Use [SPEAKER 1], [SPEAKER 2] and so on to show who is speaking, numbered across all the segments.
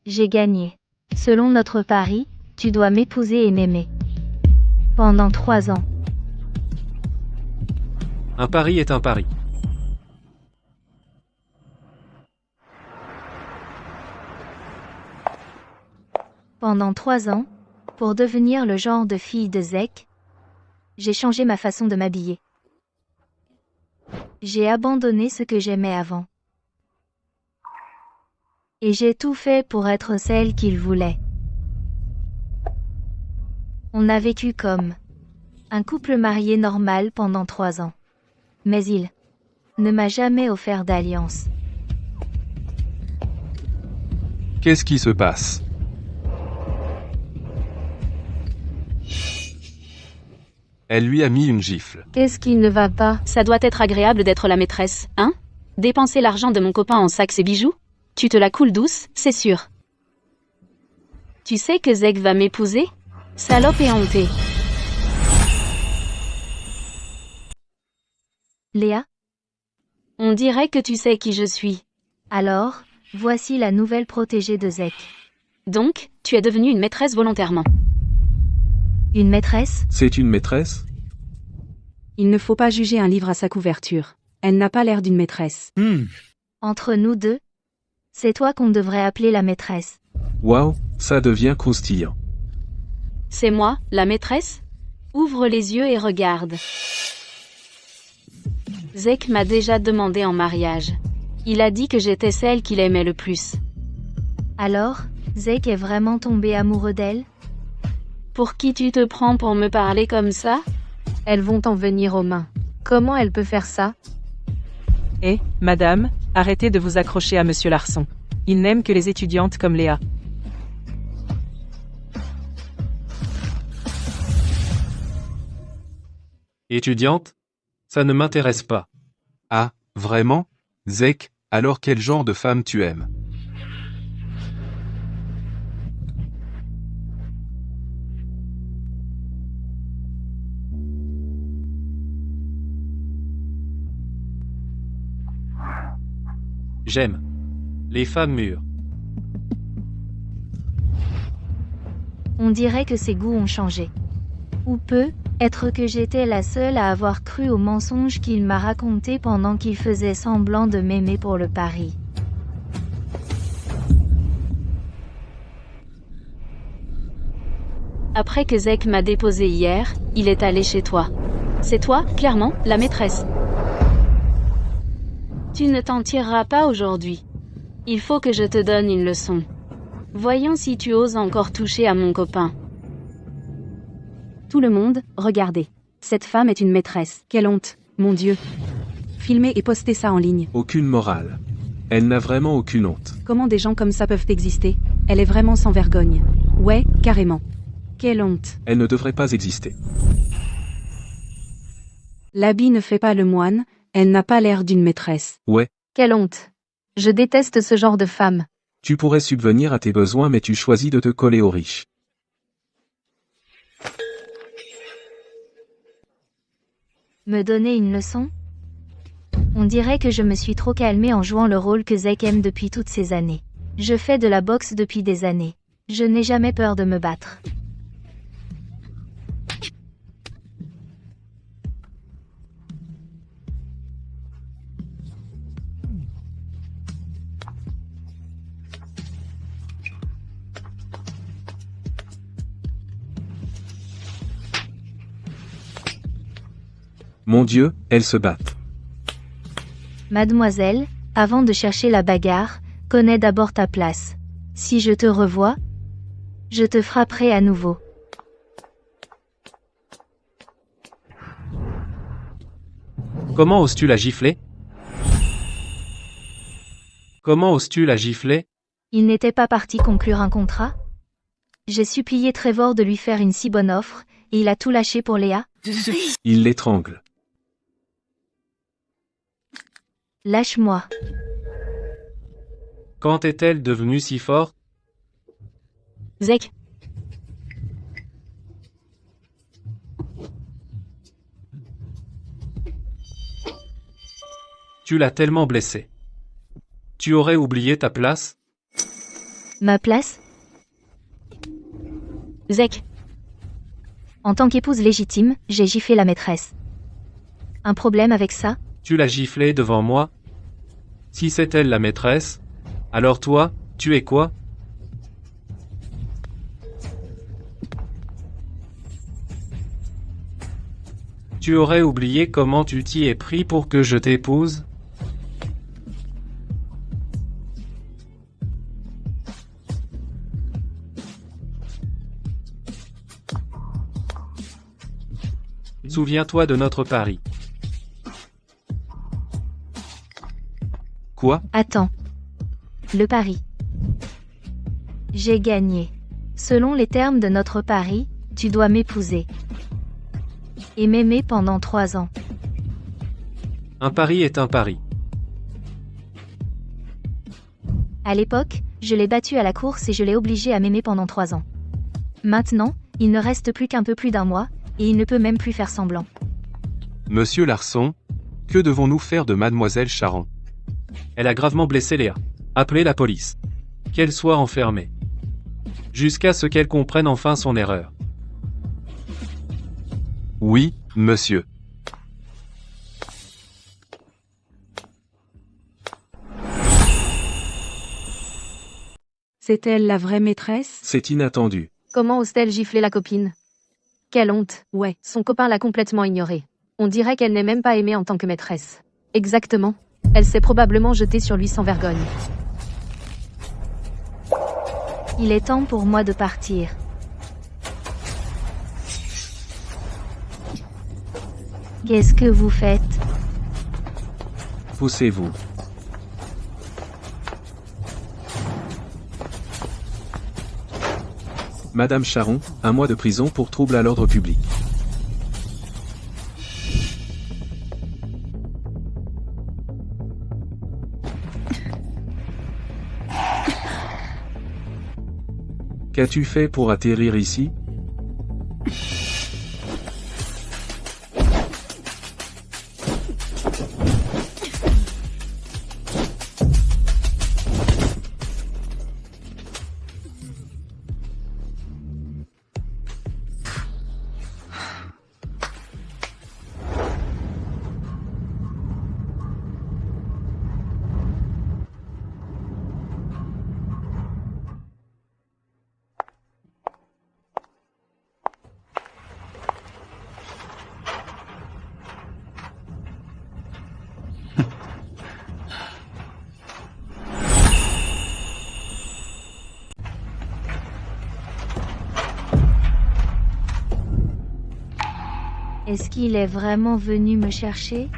[SPEAKER 1] J'ai gagné. Selon notre pari, tu dois m'épouser et m'aimer. Pendant 3 ans.
[SPEAKER 2] Un pari est un pari.
[SPEAKER 1] Pendant 3 ans, pour devenir le genre de fille de Zek, j'ai changé ma façon de m'habiller. J'ai abandonné ce que j'aimais avant. Et j'ai tout fait pour être celle qu'il voulait. On a vécu comme un couple marié normal pendant 3 ans. Mais il ne m'a jamais offert d'alliance.
[SPEAKER 3] Qu'est-ce qui se passe? Elle lui a mis une gifle.
[SPEAKER 1] Qu'est-ce qui ne va pas?
[SPEAKER 4] Ça doit être agréable d'être la maîtresse, hein? Dépenser l'argent de mon copain en sacs et bijoux? Tu te la coules douce, c'est sûr. Tu sais que Zek va m'épouser? Salope et hontée.
[SPEAKER 1] Léa?
[SPEAKER 4] On dirait que tu sais qui je suis.
[SPEAKER 1] Alors, voici la nouvelle protégée de Zek.
[SPEAKER 4] Donc, tu es devenue une maîtresse volontairement.
[SPEAKER 1] Une maîtresse?
[SPEAKER 3] C'est une maîtresse?
[SPEAKER 5] Il ne faut pas juger un livre à sa couverture. Elle n'a pas l'air d'une maîtresse.
[SPEAKER 1] Entre nous deux? C'est toi qu'on devrait appeler la maîtresse.
[SPEAKER 3] Waouh, ça devient croustillant.
[SPEAKER 4] C'est moi, la maîtresse? Ouvre les yeux et regarde. Zek m'a déjà demandé en mariage. Il a dit que j'étais celle qu'il aimait le plus.
[SPEAKER 1] Alors, Zek est vraiment tombé amoureux d'elle?
[SPEAKER 4] Pour qui tu te prends pour me parler comme ça?
[SPEAKER 1] Elles vont en venir aux mains. Comment elle peut faire ça?
[SPEAKER 6] Eh, madame, arrêtez de vous accrocher à monsieur Larson. Il n'aime que les étudiantes comme Léa.
[SPEAKER 2] Étudiante? Ça ne m'intéresse pas.
[SPEAKER 3] Ah, vraiment? Zek, alors quel genre de femme tu aimes?
[SPEAKER 2] J'aime les femmes mûres.
[SPEAKER 1] On dirait que ses goûts ont changé. Ou peut-être que j'étais la seule à avoir cru aux mensonges qu'il m'a racontés pendant qu'il faisait semblant de m'aimer pour le pari.
[SPEAKER 4] Après que Zek m'a déposé hier, il est allé chez toi. C'est toi, clairement, la maîtresse. Tu ne t'en tireras pas aujourd'hui. Il faut que je te donne une leçon. Voyons si tu oses encore toucher à mon copain.
[SPEAKER 5] Tout le monde, regardez. Cette femme est une maîtresse. Quelle honte, mon Dieu. Filmez et postez ça en ligne.
[SPEAKER 3] Aucune morale. Elle n'a vraiment aucune honte.
[SPEAKER 5] Comment des gens comme ça peuvent exister? Elle est vraiment sans vergogne. Ouais, carrément. Quelle honte.
[SPEAKER 3] Elle ne devrait pas exister.
[SPEAKER 5] L'habit ne fait pas le moine, elle n'a pas l'air d'une maîtresse.
[SPEAKER 3] Ouais,
[SPEAKER 1] Quelle honte. Je déteste ce genre de femme.
[SPEAKER 3] tu pourrais subvenir à tes besoins mais tu choisis de te coller aux riches.
[SPEAKER 1] Me donner une leçon? On dirait que je me suis trop calmée en jouant le rôle que Zek aime depuis toutes ces années. Je fais de la boxe depuis des années. Je n'ai jamais peur de me battre.
[SPEAKER 3] Mon Dieu, elles se battent.
[SPEAKER 1] Mademoiselle, avant de chercher la bagarre, connais d'abord ta place. Si je te revois, je te frapperai à nouveau.
[SPEAKER 2] Comment oses-tu la gifler? Comment oses-tu la gifler?
[SPEAKER 1] Il n'était pas parti conclure un contrat? J'ai supplié Trevor de lui faire une si bonne offre, et il a tout lâché pour Léa?
[SPEAKER 3] Il l'étrangle.
[SPEAKER 1] Lâche-moi.
[SPEAKER 2] Quand est-elle devenue si forte?
[SPEAKER 4] Zek,
[SPEAKER 2] Tu l'as tellement blessée. Tu aurais oublié ta place?
[SPEAKER 1] Ma place?
[SPEAKER 4] Zek,
[SPEAKER 1] En tant qu'épouse légitime, j'ai giflé la maîtresse. Un problème avec ça?
[SPEAKER 2] Tu l'as giflée devant moi? Si c'est elle la maîtresse, alors toi, tu es quoi? Tu aurais oublié comment tu t'y es pris pour que je t'épouse? Souviens-toi de notre pari.
[SPEAKER 3] Quoi?
[SPEAKER 1] Attends. Le pari. J'ai gagné. Selon les termes de notre pari, tu dois m'épouser. Et m'aimer pendant 3 ans.
[SPEAKER 2] Un pari est un pari.
[SPEAKER 1] À l'époque, je l'ai battu à la course et je l'ai obligé à m'aimer pendant 3 ans. Maintenant, il ne reste plus qu'un peu plus d'un mois, et il ne peut même plus faire semblant.
[SPEAKER 3] Monsieur Larson, que devons-nous faire de mademoiselle Charon?
[SPEAKER 2] Elle a gravement blessé Léa. Appelez la police. Qu'elle soit enfermée. Jusqu'à ce qu'elle comprenne enfin son erreur.
[SPEAKER 3] Oui, monsieur.
[SPEAKER 5] C'est elle la vraie maîtresse?
[SPEAKER 3] C'est inattendu.
[SPEAKER 7] Comment ose-t-elle gifler la copine? Quelle honte.
[SPEAKER 5] Ouais.
[SPEAKER 7] Son copain l'a complètement ignorée. On dirait qu'elle n'est même pas aimée en tant que maîtresse. Exactement. Elle s'est probablement jetée sur lui sans vergogne.
[SPEAKER 1] Il est temps pour moi de partir. Qu'est-ce que vous faites?
[SPEAKER 2] Poussez-vous.
[SPEAKER 3] Madame Charon, 1 mois de prison pour trouble à l'ordre public. Qu'as-tu fait pour atterrir ici?
[SPEAKER 1] Est-ce qu'il est vraiment venu me chercher?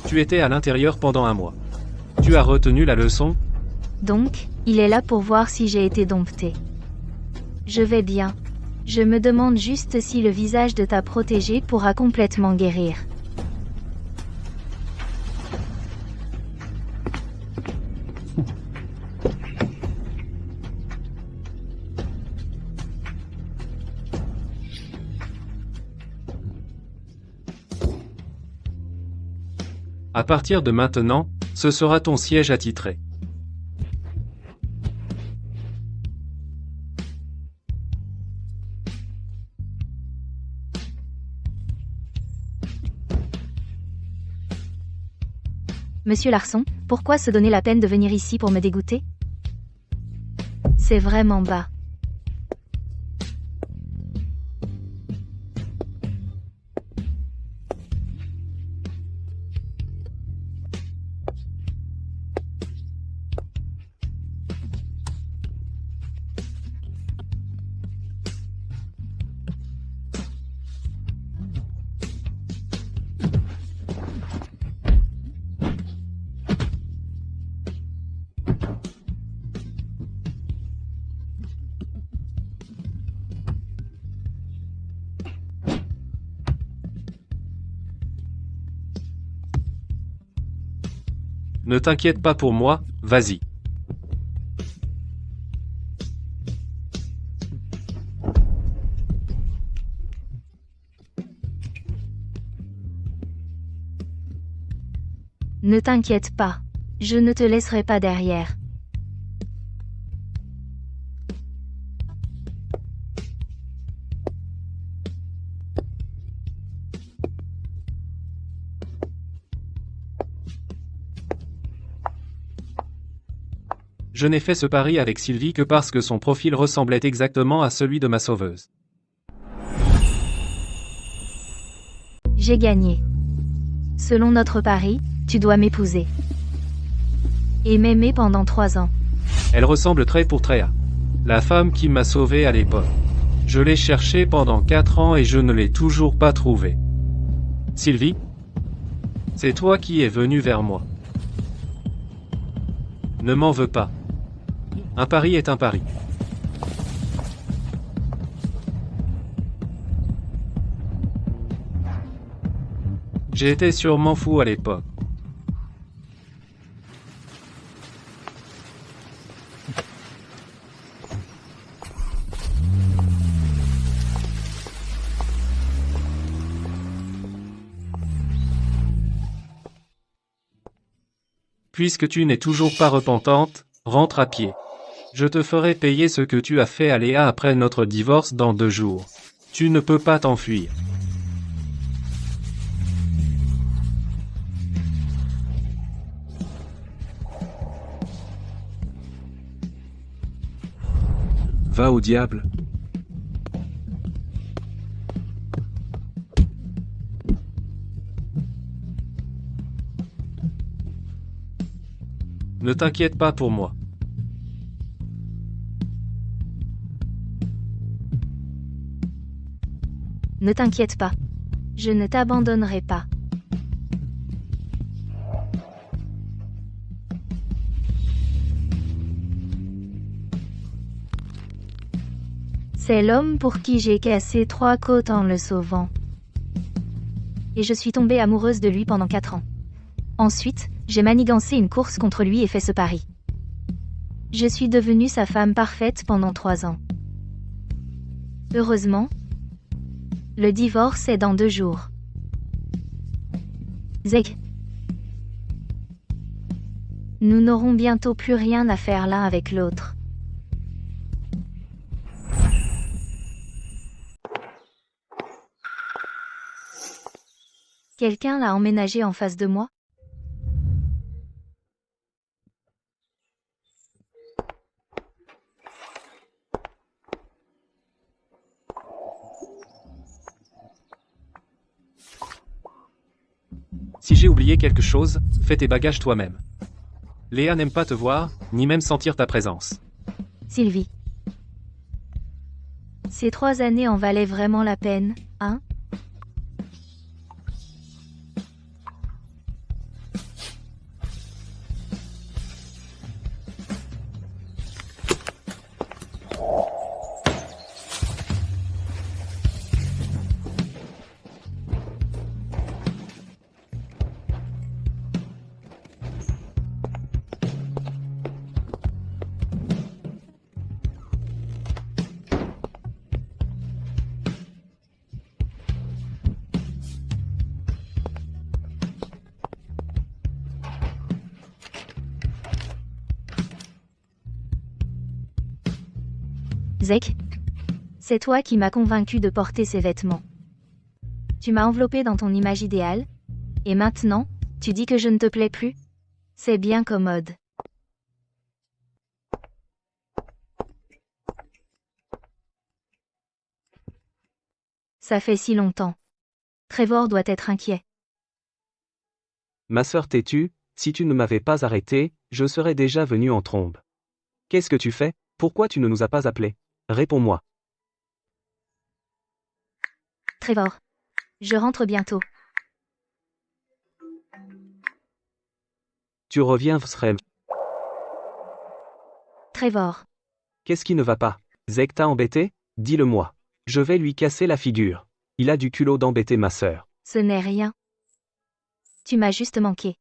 [SPEAKER 2] Tu étais à l'intérieur pendant 1 mois. Tu as retenu la leçon?
[SPEAKER 1] Donc, il est là pour voir si j'ai été domptée. Je vais bien. Je me demande juste si le visage de ta protégée pourra complètement guérir.
[SPEAKER 2] À partir de maintenant, ce sera ton siège attitré.
[SPEAKER 1] Monsieur Larson, pourquoi se donner la peine de venir ici pour me dégoûter? C'est vraiment bas.
[SPEAKER 2] Ne t'inquiète pas pour moi, vas-y.
[SPEAKER 1] Ne t'inquiète pas. Je ne te laisserai pas derrière.
[SPEAKER 2] Je n'ai fait ce pari avec Sylvie que parce que son profil ressemblait exactement à celui de ma sauveuse.
[SPEAKER 1] J'ai gagné. Selon notre pari, tu dois m'épouser. Et m'aimer pendant 3 ans.
[SPEAKER 2] Elle ressemble trait pour trait à la femme qui m'a sauvé à l'époque. Je l'ai cherchée pendant 4 ans et je ne l'ai toujours pas trouvée. Sylvie, c'est toi qui es venue vers moi. Ne m'en veux pas. Un pari est un pari. J'étais sûrement fou à l'époque. Puisque tu n'es toujours pas repentante, rentre à pied. Je te ferai payer ce que tu as fait à Léa après notre divorce dans 2 jours. Tu ne peux pas t'enfuir.
[SPEAKER 3] Va au diable.
[SPEAKER 2] Ne t'inquiète pas pour moi.
[SPEAKER 1] Ne t'inquiète pas. Je ne t'abandonnerai pas. C'est l'homme pour qui j'ai cassé 3 côtes en le sauvant. Et je suis tombée amoureuse de lui pendant 4 ans. Ensuite, j'ai manigancé une course contre lui et fait ce pari. Je suis devenue sa femme parfaite pendant 3 ans. Heureusement, le divorce est dans 2 jours. Zeg. Nous n'aurons bientôt plus rien à faire l'un avec l'autre. Quelqu'un l'a emménagé en face de moi?
[SPEAKER 2] Si j'ai oublié quelque chose, fais tes bagages toi-même. Léa n'aime pas te voir, ni même sentir ta présence.
[SPEAKER 1] Sylvie. Ces 3 années en valaient vraiment la peine, hein? Zek, c'est toi qui m'as convaincu de porter ces vêtements. Tu m'as enveloppé dans ton image idéale, et maintenant, tu dis que je ne te plais plus? C'est bien commode. Ça fait si longtemps. Trevor doit être inquiet.
[SPEAKER 8] Ma sœur têtue, si tu ne m'avais pas arrêté, je serais déjà venu en trombe. Qu'est-ce que tu fais? Pourquoi tu ne nous as pas appelés? Réponds-moi.
[SPEAKER 1] Trevor. Je rentre bientôt.
[SPEAKER 8] Tu reviens, Srem.
[SPEAKER 1] Trevor.
[SPEAKER 8] Qu'est-ce qui ne va pas? Zeg t'a embêté? Dis-le-moi. Je vais lui casser la figure. Il a du culot d'embêter ma sœur.
[SPEAKER 1] Ce n'est rien. Tu m'as juste manqué.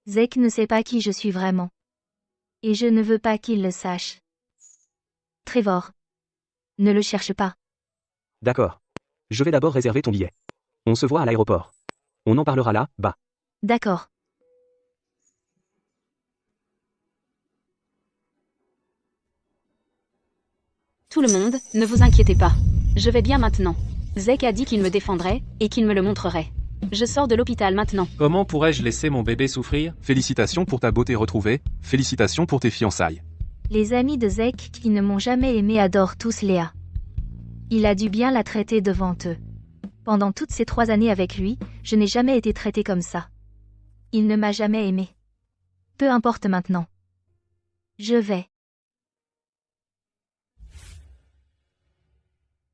[SPEAKER 1] Zek ne sait pas qui je suis vraiment. Et je ne veux pas qu'il le sache. Trevor. Ne le cherche pas.
[SPEAKER 8] D'accord. Je vais d'abord réserver ton billet. On se voit à l'aéroport. On en parlera là, bas.
[SPEAKER 1] D'accord.
[SPEAKER 4] Tout le monde, ne vous inquiétez pas. Je vais bien maintenant. Zek a dit qu'il me défendrait, et qu'il me le montrerait. Je sors de l'hôpital maintenant.
[SPEAKER 2] Comment pourrais-je laisser mon bébé souffrir?
[SPEAKER 3] Félicitations pour ta beauté retrouvée, félicitations pour tes fiançailles.
[SPEAKER 1] Les amis de Zek qui ne m'ont jamais aimé adorent tous Léa. Il a dû bien la traiter devant eux. Pendant toutes ces 3 années avec lui, je n'ai jamais été traitée comme ça. Il ne m'a jamais aimé. Peu importe maintenant. Je vais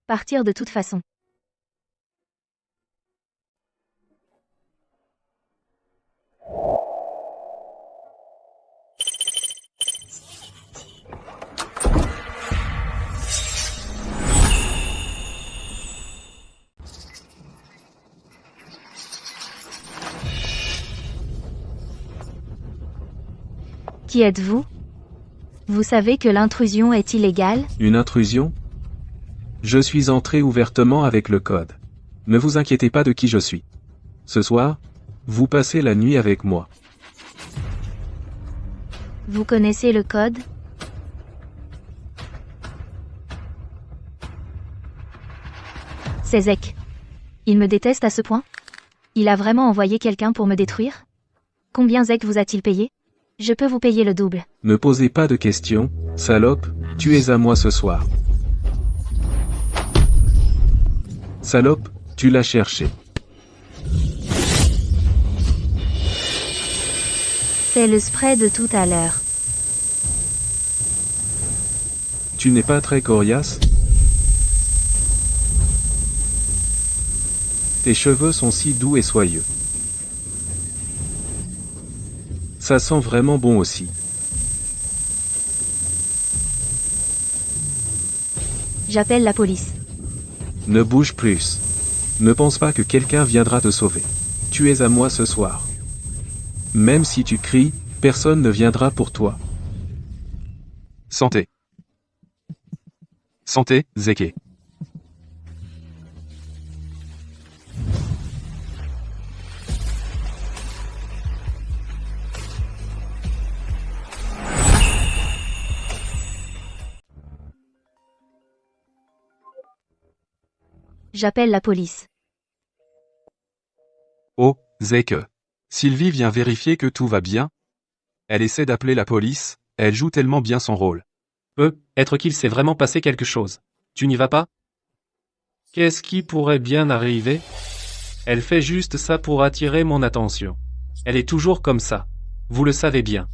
[SPEAKER 1] partir de toute façon. Qui êtes-vous? Vous savez que l'intrusion est illégale?
[SPEAKER 2] Une intrusion? Je suis entré ouvertement avec le code. Ne vous inquiétez pas de qui je suis. Ce soir, vous passez la nuit avec moi.
[SPEAKER 1] Vous connaissez le code? C'est Zek. Il me déteste à ce point? Il a vraiment envoyé quelqu'un pour me détruire? Combien Zek vous a-t-il payé? Je peux vous payer le double.
[SPEAKER 2] Ne posez pas de questions, salope, tu es à moi ce soir. Salope, tu l'as cherché.
[SPEAKER 1] C'est le spray de tout à l'heure.
[SPEAKER 2] Tu n'es pas très coriace? Tes cheveux sont si doux et soyeux. Ça sent vraiment bon aussi.
[SPEAKER 1] J'appelle la police.
[SPEAKER 2] Ne bouge plus. Ne pense pas que quelqu'un viendra te sauver. Tu es à moi ce soir. Même si tu cries, personne ne viendra pour toi.
[SPEAKER 3] Santé. Santé, Zeke.
[SPEAKER 1] J'appelle la police.
[SPEAKER 3] Oh, Zeke. Sylvie vient vérifier que tout va bien. Elle essaie d'appeler la police, elle joue tellement bien son rôle.
[SPEAKER 2] Être qu'il s'est vraiment passé quelque chose. Tu n'y vas pas? Qu'est-ce qui pourrait bien arriver? Elle fait juste ça pour attirer mon attention. Elle est toujours comme ça. Vous le savez bien.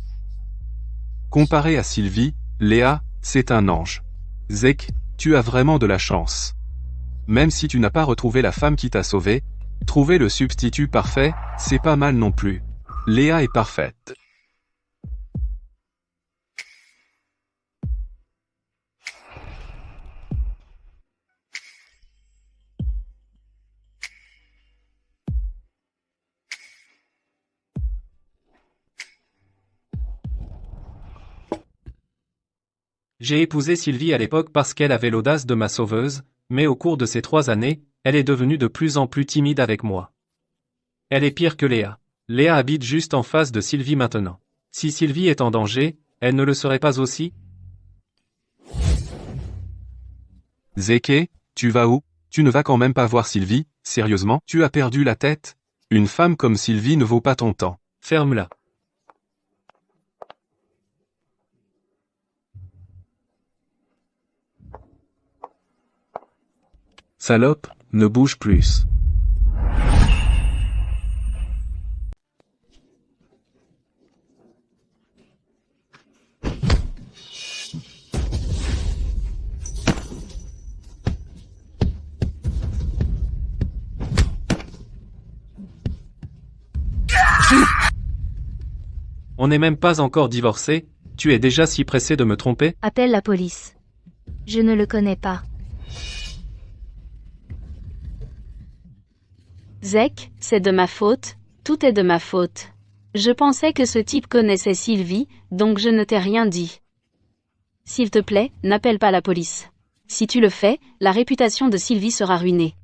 [SPEAKER 3] Comparé à Sylvie, Léa, c'est un ange. Zeke, tu as vraiment de la chance. Même si tu n'as pas retrouvé la femme qui t'a sauvé, trouver le substitut parfait, c'est pas mal non plus. Léa est parfaite.
[SPEAKER 2] J'ai épousé Sylvie à l'époque parce qu'elle avait l'audace de ma sauveuse, mais au cours de ces 3 années, elle est devenue de plus en plus timide avec moi. Elle est pire que Léa. Léa habite juste en face de Sylvie maintenant. Si Sylvie est en danger, elle ne le serait pas aussi?
[SPEAKER 3] Zeke, tu vas où? Tu ne vas quand même pas voir Sylvie, sérieusement? Tu as perdu la tête? Une femme comme Sylvie ne vaut pas ton temps.
[SPEAKER 2] Ferme-la. Salope, ne bouge plus. On n'est même pas encore divorcés, tu es déjà si pressé de me tromper?
[SPEAKER 1] Appelle la police. Je ne le connais pas.
[SPEAKER 4] Zek, c'est de ma faute, tout est de ma faute. Je pensais que ce type connaissait Sylvie, donc je ne t'ai rien dit. S'il te plaît, n'appelle pas la police. Si tu le fais, la réputation de Sylvie sera ruinée.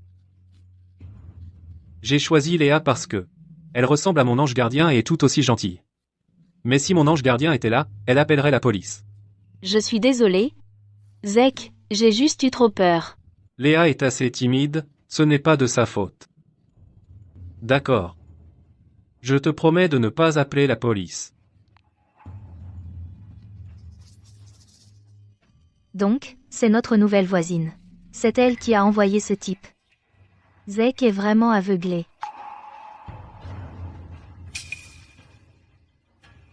[SPEAKER 2] J'ai choisi Léa parce que elle ressemble à mon ange gardien et est tout aussi gentille. Mais si mon ange gardien était là, elle appellerait la police.
[SPEAKER 4] Je suis désolée. Zek, J'ai juste eu trop peur.
[SPEAKER 2] Léa est assez timide, ce n'est pas de sa faute. D'accord. Je te promets de ne pas appeler la police.
[SPEAKER 1] Donc, c'est notre nouvelle voisine. C'est elle qui a envoyé ce type. Zach est vraiment aveuglé.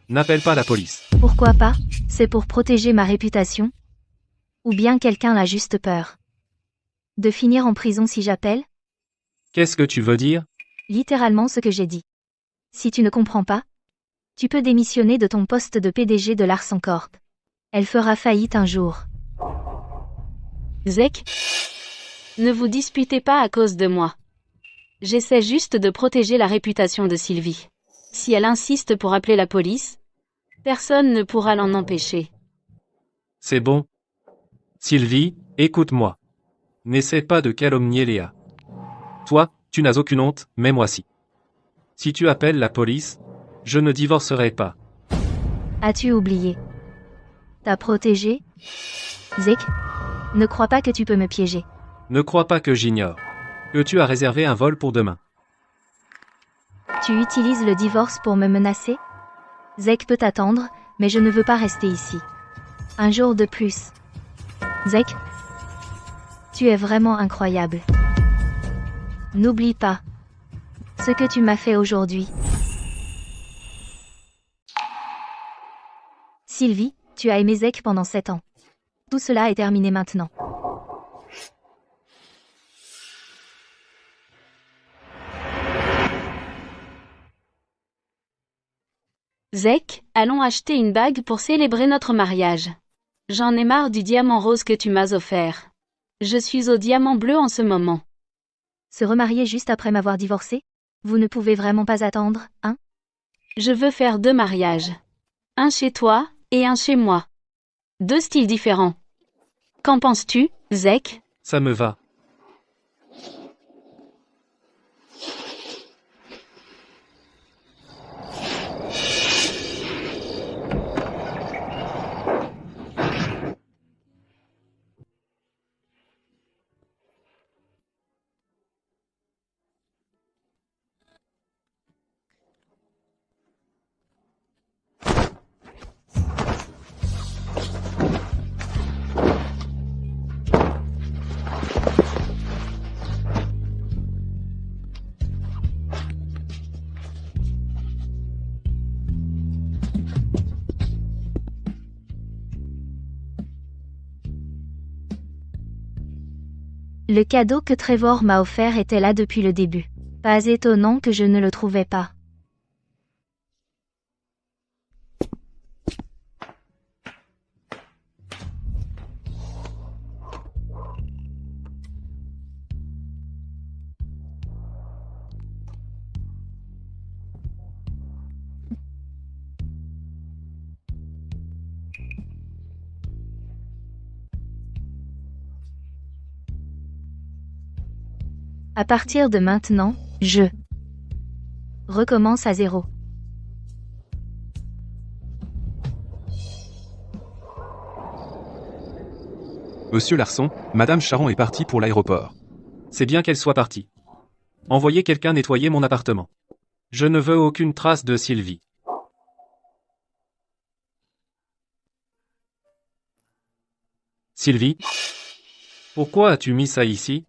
[SPEAKER 2] N'appelle pas la police.
[SPEAKER 1] Pourquoi pas? C'est pour protéger ma réputation? Ou bien quelqu'un a juste peur de finir en prison si j'appelle?
[SPEAKER 2] Qu'est-ce que tu veux dire?
[SPEAKER 1] Littéralement ce que j'ai dit. Si tu ne comprends pas, tu peux démissionner de ton poste de PDG de Larsen Corp. Elle fera faillite un jour.
[SPEAKER 4] Zach, ne vous disputez pas à cause de moi. J'essaie juste de protéger la réputation de Sylvie. Si elle insiste pour appeler la police, personne ne pourra l'en empêcher.
[SPEAKER 2] C'est bon. Sylvie, écoute-moi. N'essaie pas de calomnier Léa. Toi, tu n'as aucune honte, mais moi si. Si tu appelles la police, je ne divorcerai pas.
[SPEAKER 1] As-tu oublié? T'as protégé? Zach, ne crois pas que tu peux me piéger.
[SPEAKER 2] Ne crois pas que j'ignore que tu as réservé un vol pour demain.
[SPEAKER 1] Tu utilises le divorce pour me menacer? Zach peut attendre, mais je ne veux pas rester ici. Un jour de plus. Zach, tu es vraiment incroyable. N'oublie pas ce que tu m'as fait aujourd'hui. Sylvie, tu as aimé Zach pendant 7 ans. Tout cela est terminé maintenant.
[SPEAKER 4] Zach, allons acheter une bague pour célébrer notre mariage. J'en ai marre du diamant rose que tu m'as offert. Je suis au diamant bleu en ce moment.
[SPEAKER 1] Se remarier juste après m'avoir divorcé? Vous ne pouvez vraiment pas attendre, hein?
[SPEAKER 4] Je veux faire 2 mariages. Un chez toi, et un chez moi. 2 styles différents. Qu'en penses-tu, Zach?
[SPEAKER 2] Ça me va.
[SPEAKER 1] Le cadeau que Trevor m'a offert était là depuis le début. Pas étonnant que je ne le trouvais pas. À partir de maintenant, je recommence à 0.
[SPEAKER 3] Monsieur Larson, Madame Charon est partie pour l'aéroport.
[SPEAKER 2] C'est bien qu'elle soit partie. Envoyez quelqu'un nettoyer mon appartement. Je ne veux aucune trace de Sylvie. Sylvie? Pourquoi as-tu mis ça ici?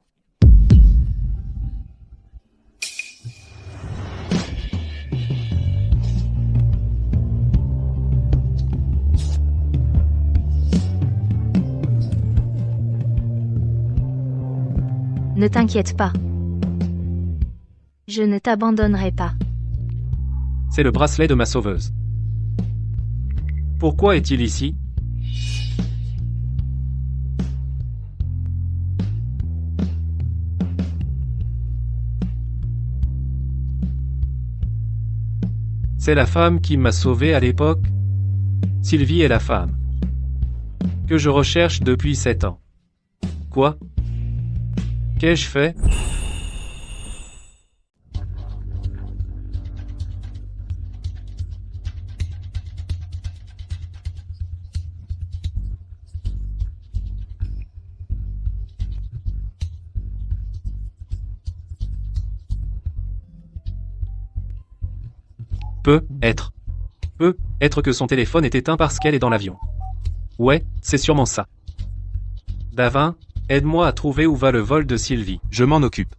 [SPEAKER 1] Ne t'inquiète pas. Je ne t'abandonnerai pas.
[SPEAKER 2] C'est le bracelet de ma sauveuse. Pourquoi est-il ici? C'est la femme qui m'a sauvé à l'époque. Sylvie est la femme que je recherche depuis 7 ans. Quoi? Qu'ai-je fait? Peut être que son téléphone est éteint parce qu'elle est dans l'avion. Ouais, c'est sûrement ça. Davin, aide-moi à trouver où va le vol de Sylvie.
[SPEAKER 3] Je m'en occupe.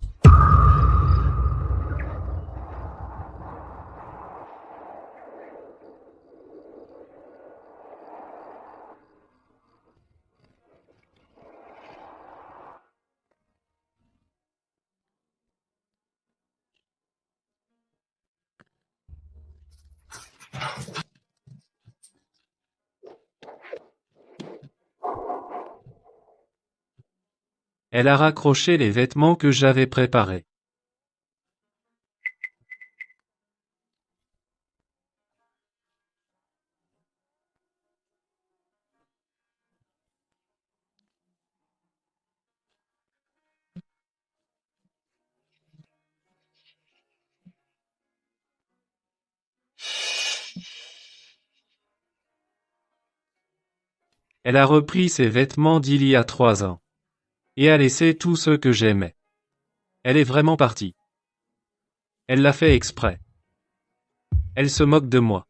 [SPEAKER 2] Elle a raccroché les vêtements que j'avais préparés. Elle a repris ses vêtements d'il y a 3 ans. Et a laissé tout ce que j'aimais. Elle est vraiment partie. Elle l'a fait exprès. Elle se moque de moi.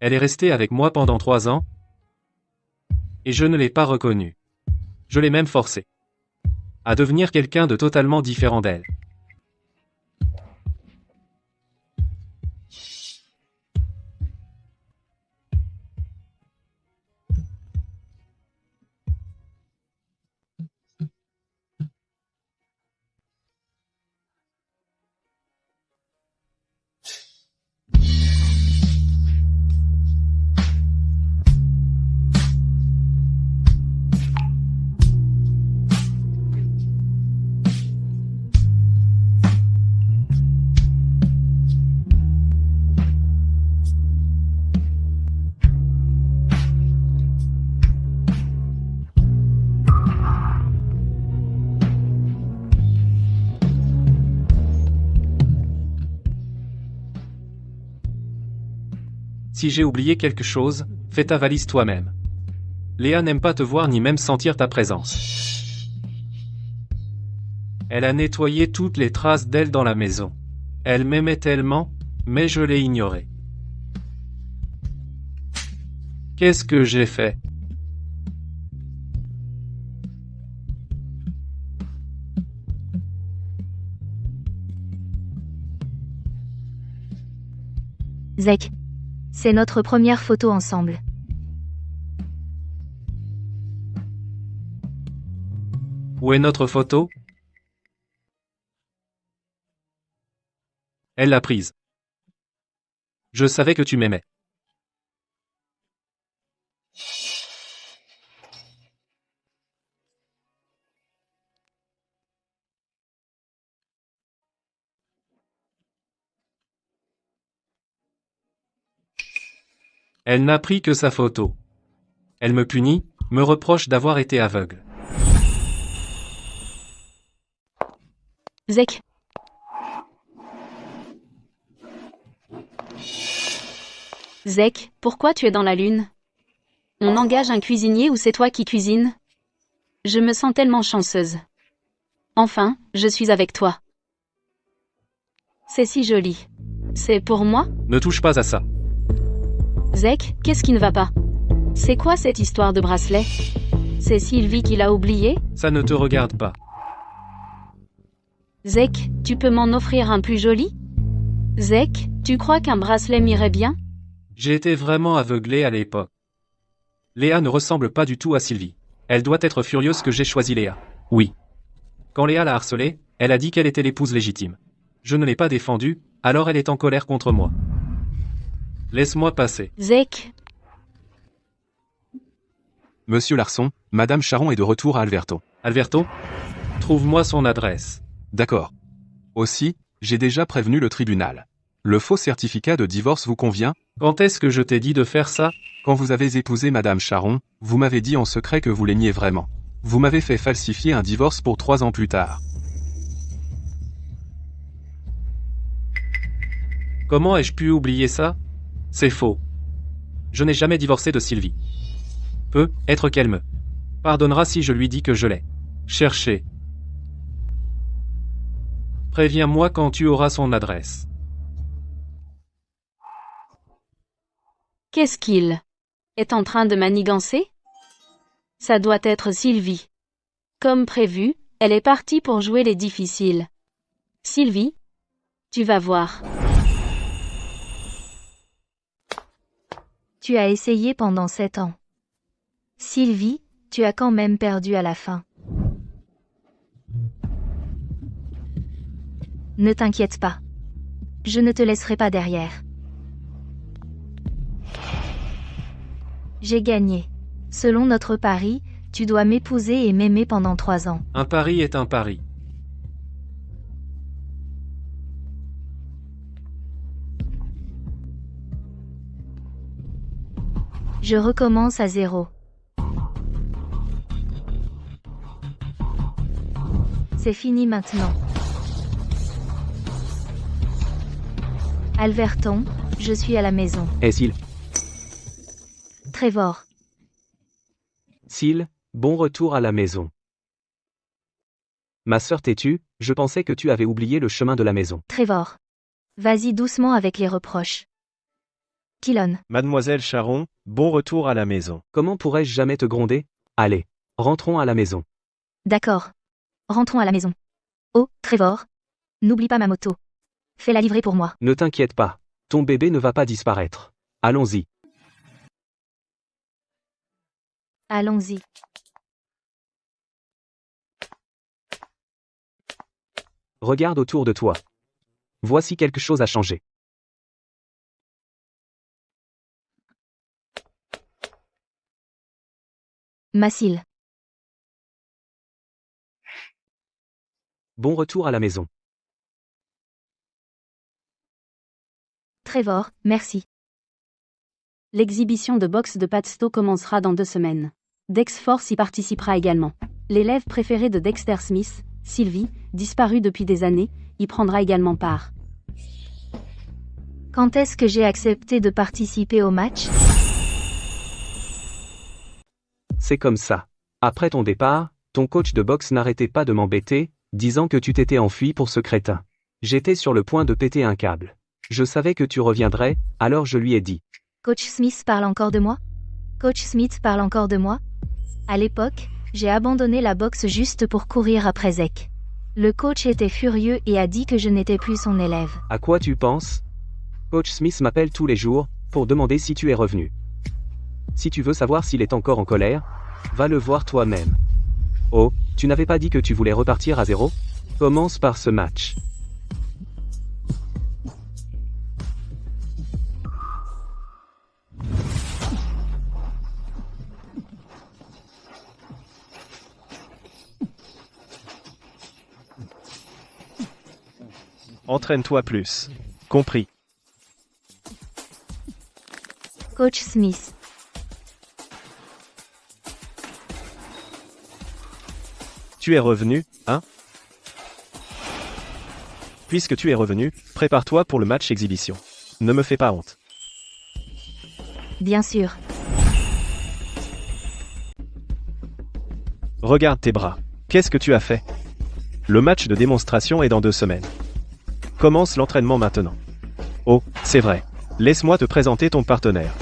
[SPEAKER 2] Elle est restée avec moi pendant 3 ans. Et je ne l'ai pas reconnue. Je l'ai même forcée à devenir quelqu'un de totalement différent d'elle. Si j'ai oublié quelque chose, fais ta valise toi-même. Léa n'aime pas te voir ni même sentir ta présence. Elle a nettoyé toutes les traces d'elle dans la maison. Elle m'aimait tellement, mais je l'ai ignorée. Qu'est-ce que j'ai fait?
[SPEAKER 1] Zach. C'est notre première photo ensemble.
[SPEAKER 2] Où est notre photo? Elle l'a prise. Je savais que tu m'aimais. Elle n'a pris que sa photo. Elle me punit, me reproche d'avoir été aveugle.
[SPEAKER 4] Zach. Zach, pourquoi tu es dans la lune? On engage un cuisinier ou c'est toi qui cuisines? Je me sens tellement chanceuse. Enfin, je suis avec toi. C'est si joli. C'est pour moi?
[SPEAKER 2] Ne touche pas à ça.
[SPEAKER 4] Zach, qu'est-ce qui ne va pas? C'est quoi cette histoire de bracelet? C'est Sylvie qui l'a oublié?
[SPEAKER 2] Ça ne te regarde pas.
[SPEAKER 4] Zach, tu peux m'en offrir un plus joli? Zach, tu crois qu'un bracelet m'irait bien?
[SPEAKER 2] J'ai été vraiment aveuglé à l'époque. Léa ne ressemble pas du tout à Sylvie. Elle doit être furieuse que j'ai choisi Léa. Oui. Quand Léa l'a harcelée, elle a dit qu'elle était l'épouse légitime. Je ne l'ai pas défendue, alors elle est en colère contre moi. Laisse-moi passer.
[SPEAKER 4] Zach.
[SPEAKER 3] Monsieur Larson, Madame Charon est de retour à Alverton.
[SPEAKER 2] Alverto? Trouve-moi son adresse.
[SPEAKER 3] D'accord. Aussi, j'ai déjà prévenu le tribunal. Le faux certificat de divorce vous convient?
[SPEAKER 2] Quand est-ce que je t'ai dit de faire ça?
[SPEAKER 3] Quand vous avez épousé Madame Charon, vous m'avez dit en secret que vous l'aimiez vraiment. Vous m'avez fait falsifier un divorce pour 3 ans plus tard.
[SPEAKER 2] Comment ai-je pu oublier ça? C'est faux. Je n'ai jamais divorcé de Sylvie. Peut être qu'elle me pardonnera si je lui dis que je l'ai cherché. Préviens-moi quand tu auras son adresse.
[SPEAKER 4] Qu'est-ce qu'il est en train de manigancer? Ça doit être Sylvie. Comme prévu, elle est partie pour jouer les difficiles. Sylvie, tu vas voir.
[SPEAKER 1] Tu as essayé pendant 7 ans. Sylvie, tu as quand même perdu à la fin. Ne t'inquiète pas. Je ne te laisserai pas derrière. J'ai gagné. Selon notre pari, tu dois m'épouser et m'aimer pendant 3 ans.
[SPEAKER 2] Un pari est un pari.
[SPEAKER 1] Je recommence à 0. C'est fini maintenant. Alverton, je suis à la maison.
[SPEAKER 8] Eh Syl.
[SPEAKER 1] Trevor,
[SPEAKER 8] Syl, bon retour à la maison. Ma sœur t'es-tu? Je pensais que tu avais oublié le chemin de la maison.
[SPEAKER 1] Trevor. Vas-y doucement avec les reproches. Killon,
[SPEAKER 9] Mademoiselle Charon, bon retour à la maison.
[SPEAKER 8] Comment pourrais-je jamais te gronder? Allez, rentrons à la maison.
[SPEAKER 1] d'accord. Rentrons à la maison. Oh, Trevor. N'oublie pas ma moto. Fais-la livrer pour moi.
[SPEAKER 8] Ne t'inquiète pas, ton bébé ne va pas disparaître. Allons-y.
[SPEAKER 1] Allons-y.
[SPEAKER 8] Regarde autour de toi. Voici quelque chose à changer.
[SPEAKER 1] Mathilde.
[SPEAKER 8] Bon retour à la maison.
[SPEAKER 1] Trevor, merci.
[SPEAKER 5] L'exhibition de boxe de Padstow commencera dans 2 semaines. Dex Force y participera également. L'élève préféré de Dexter Smith, Sylvie, disparue depuis des années, y prendra également part.
[SPEAKER 1] Quand est-ce que j'ai accepté de participer au match?
[SPEAKER 8] C'est comme ça. Après ton départ, ton coach de boxe n'arrêtait pas de m'embêter, disant que tu t'étais enfui pour ce crétin. J'étais sur le point de péter un câble. Je savais que tu reviendrais, alors je lui ai dit.
[SPEAKER 1] Coach Smith parle encore de moi? Coach Smith parle encore de moi? À l'époque, j'ai abandonné la boxe juste pour courir après Zek. Le coach était furieux et a dit que je n'étais plus son élève.
[SPEAKER 8] À quoi tu penses? Coach Smith m'appelle tous les jours, pour demander si tu es revenu. Si tu veux savoir s'il est encore en colère, va le voir toi-même. Oh, tu n'avais pas dit que tu voulais repartir à 0? Commence par ce match.
[SPEAKER 9] Entraîne-toi plus. Compris.
[SPEAKER 1] Coach Smith.
[SPEAKER 9] Tu es revenu, hein? Puisque tu es revenu, prépare-toi pour le match exhibition. Ne me fais pas honte.
[SPEAKER 1] Bien sûr.
[SPEAKER 9] Regarde tes bras. Qu'est-ce que tu as fait? Le match de démonstration est dans 2 semaines. Commence l'entraînement maintenant. Oh, c'est vrai. Laisse-moi te présenter ton partenaire.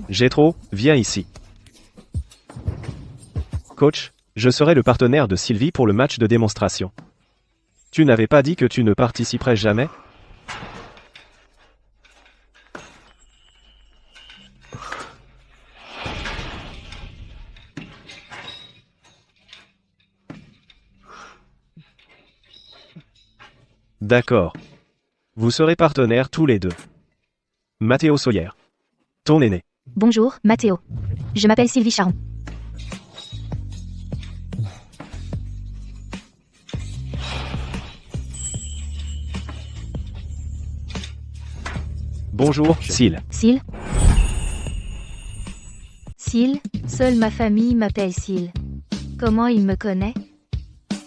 [SPEAKER 9] Jétro, viens ici. Coach, je serai le partenaire de Sylvie pour le match de démonstration. Tu n'avais pas dit que tu ne participerais jamais? D'accord. Vous serez partenaires tous les deux. Mathéo Sawyer. Ton aîné.
[SPEAKER 1] Bonjour, Mathéo. Je m'appelle Sylvie Charon.
[SPEAKER 9] Bonjour, Syl.
[SPEAKER 1] Syl? Syl, seule ma famille m'appelle Syl. Comment il me connaît?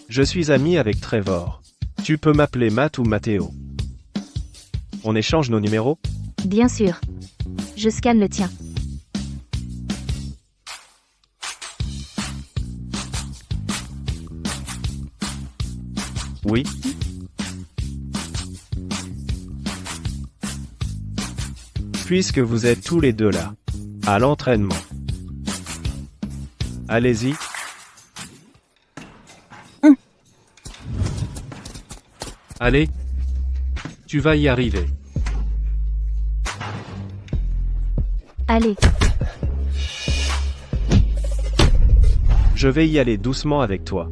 [SPEAKER 9] Je suis ami avec Trevor. Tu peux m'appeler Matt ou Mathéo. On échange nos numéros?
[SPEAKER 1] Bien sûr. Je scanne le tien.
[SPEAKER 9] Oui. Puisque vous êtes tous les deux là, à l'entraînement. Allez-y.
[SPEAKER 2] Allez. Tu vas y arriver.
[SPEAKER 1] Allez,
[SPEAKER 9] Je vais y aller doucement avec toi.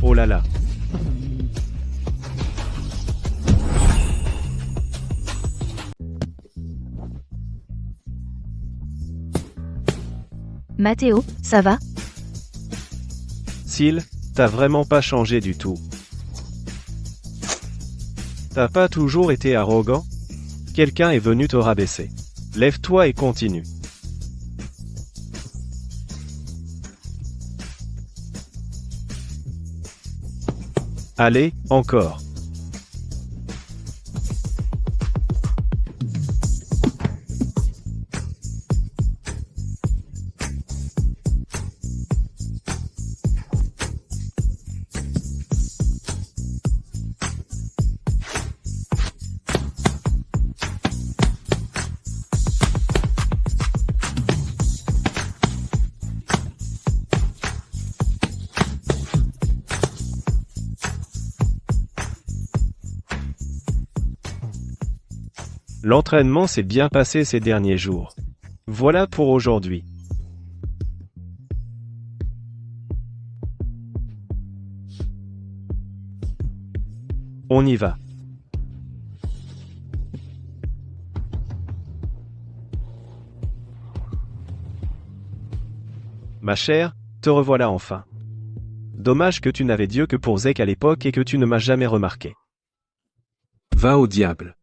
[SPEAKER 9] Oh là là.
[SPEAKER 1] Mathéo, ça va?
[SPEAKER 9] Sil, t'as vraiment pas changé du tout. T'as pas toujours été arrogant? Quelqu'un est venu te rabaisser. Lève-toi et continue. Allez, encore. L'entraînement s'est bien passé ces derniers jours. Voilà pour aujourd'hui. On y va. Ma chère, te revoilà enfin. Dommage que tu n'avais Dieu que pour Zek à l'époque et que tu ne m'as jamais remarqué.
[SPEAKER 3] Va au diable.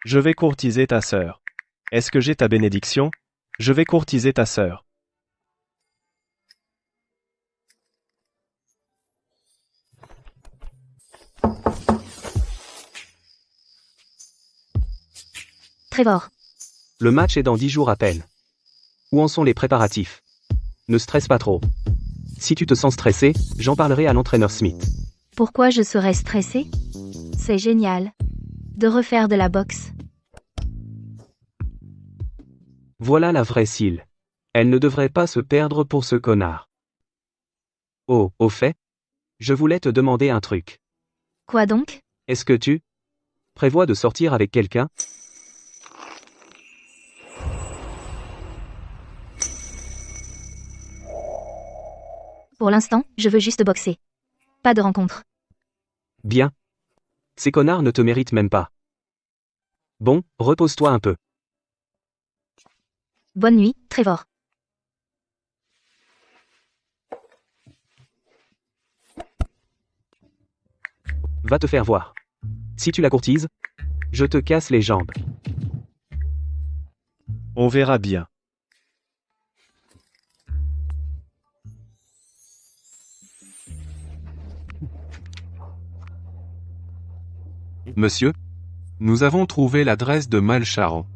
[SPEAKER 9] Je vais courtiser ta sœur. Est-ce que j'ai ta bénédiction? Je vais courtiser ta sœur.
[SPEAKER 1] Trevor.
[SPEAKER 8] Le match est dans 10 jours à peine. Où en sont les préparatifs? Ne stresse pas trop. Si tu te sens stressé, j'en parlerai à l'entraîneur Smith.
[SPEAKER 1] Pourquoi je serais stressée? C'est génial. De refaire de la boxe.
[SPEAKER 8] Voilà la vraie Sil. Elle ne devrait pas se perdre pour ce connard. Oh, au fait, je voulais te demander un truc.
[SPEAKER 1] Quoi donc?
[SPEAKER 8] Est-ce que tu prévois de sortir avec quelqu'un?
[SPEAKER 1] Pour l'instant, je veux juste boxer. Pas de rencontre.
[SPEAKER 8] Bien. Ces connards ne te méritent même pas. Bon, repose-toi un peu.
[SPEAKER 1] Bonne nuit, Trevor.
[SPEAKER 8] Va te faire voir. Si tu la courtises, je te casse les jambes.
[SPEAKER 9] On verra bien.
[SPEAKER 3] Monsieur, nous avons trouvé l'adresse de Mal Charon.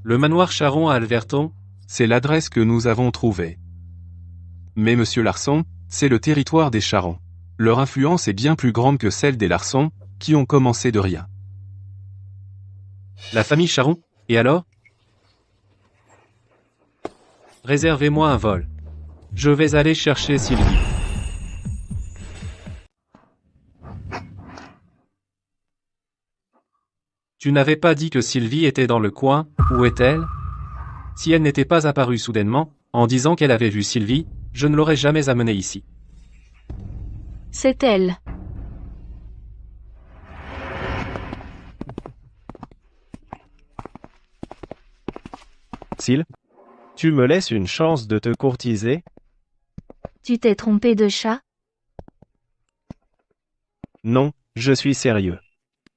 [SPEAKER 2] Le manoir Charon à Alverton?
[SPEAKER 3] C'est l'adresse que nous avons trouvée. Mais monsieur Larson, c'est le territoire des Charons. Leur influence est bien plus grande que celle des Larson, qui ont commencé de rien.
[SPEAKER 2] La famille Charon? Et alors? Réservez-moi un vol. Je vais aller chercher Sylvie. Tu n'avais pas dit que Sylvie était dans le coin, où est-elle? Si elle n'était pas apparue soudainement, en disant qu'elle avait vu Sylvie, je ne l'aurais jamais amenée ici.
[SPEAKER 4] C'est elle.
[SPEAKER 9] Sil, tu me laisses une chance de te courtiser?
[SPEAKER 1] Tu t'es trompé de chat?
[SPEAKER 9] Non, je suis sérieux.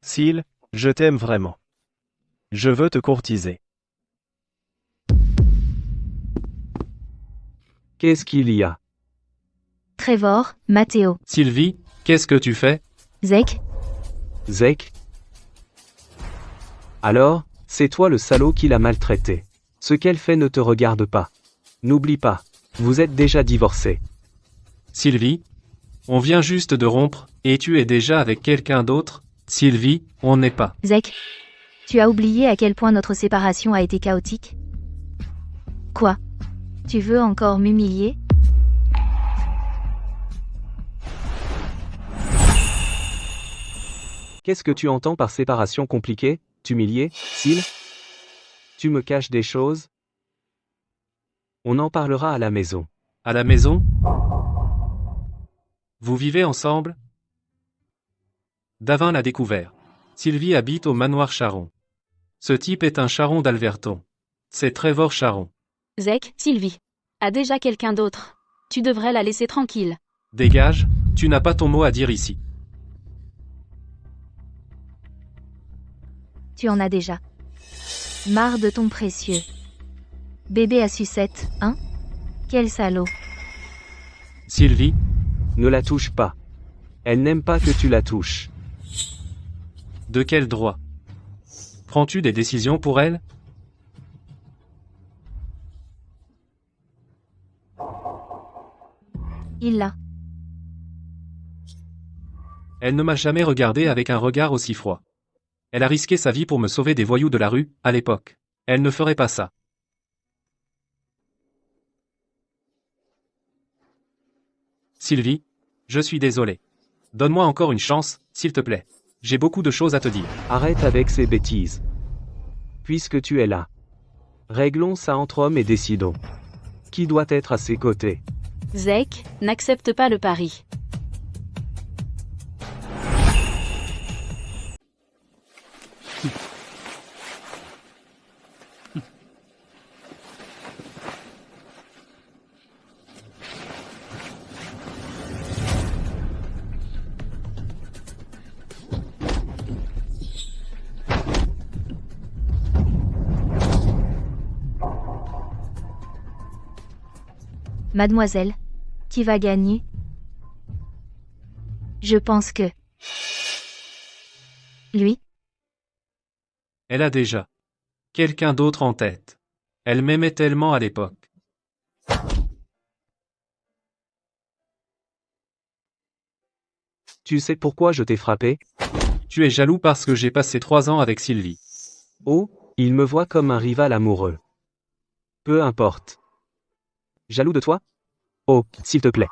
[SPEAKER 9] Sil, je t'aime vraiment. Je veux te courtiser.
[SPEAKER 8] Qu'est-ce qu'il y a?
[SPEAKER 1] Trevor, Matteo,
[SPEAKER 2] Sylvie, qu'est-ce que tu fais?
[SPEAKER 1] Zek,
[SPEAKER 8] Zek? Alors, c'est toi le salaud qui l'a maltraité. Ce qu'elle fait ne te regarde pas. N'oublie pas, vous êtes déjà divorcés.
[SPEAKER 2] Sylvie? On vient juste de rompre, et tu es déjà avec quelqu'un d'autre? Sylvie, on n'est pas.
[SPEAKER 1] Zek. Tu as oublié à quel point notre séparation a été chaotique? Quoi? Tu veux encore m'humilier?
[SPEAKER 8] Qu'est-ce que tu entends par séparation compliquée, t'humilier, Sil? Tu me caches des choses? On en parlera à la maison.
[SPEAKER 2] À la maison? Vous vivez ensemble? Davin l'a découvert. Sylvie habite au manoir Charon. Ce type est un Charon d'Alverton. C'est Trevor Charon.
[SPEAKER 4] Zek, Sylvie. A déjà quelqu'un d'autre. Tu devrais la laisser tranquille.
[SPEAKER 2] Dégage, tu n'as pas ton mot à dire ici.
[SPEAKER 1] Tu en as déjà. Marre de ton précieux. Bébé à sucette, hein? Quel salaud.
[SPEAKER 2] Sylvie?
[SPEAKER 8] Ne la touche pas. Elle n'aime pas que tu la touches.
[SPEAKER 2] De quel droit? Prends-tu des décisions pour elle?
[SPEAKER 1] Il l'a.
[SPEAKER 2] Elle ne m'a jamais regardé avec un regard aussi froid. Elle a risqué sa vie pour me sauver des voyous de la rue, à l'époque. Elle ne ferait pas ça. Sylvie, je suis désolé. Donne-moi encore une chance, s'il te plaît. J'ai beaucoup de choses à te dire.
[SPEAKER 8] Arrête avec ces bêtises. Puisque tu es là. Réglons ça entre hommes et décidons. Qui doit être à ses côtés?
[SPEAKER 4] Zek, n'accepte pas le pari.
[SPEAKER 1] Mademoiselle, qui va gagner? Je pense que... Lui?
[SPEAKER 2] Elle a déjà quelqu'un d'autre en tête. Elle m'aimait tellement à l'époque.
[SPEAKER 8] Tu sais pourquoi je t'ai frappé?
[SPEAKER 2] Tu es jaloux parce que j'ai passé 3 ans avec Sylvie.
[SPEAKER 8] Oh, il me voit comme un rival amoureux. Peu importe. Jaloux de toi? Oh, s'il te plaît.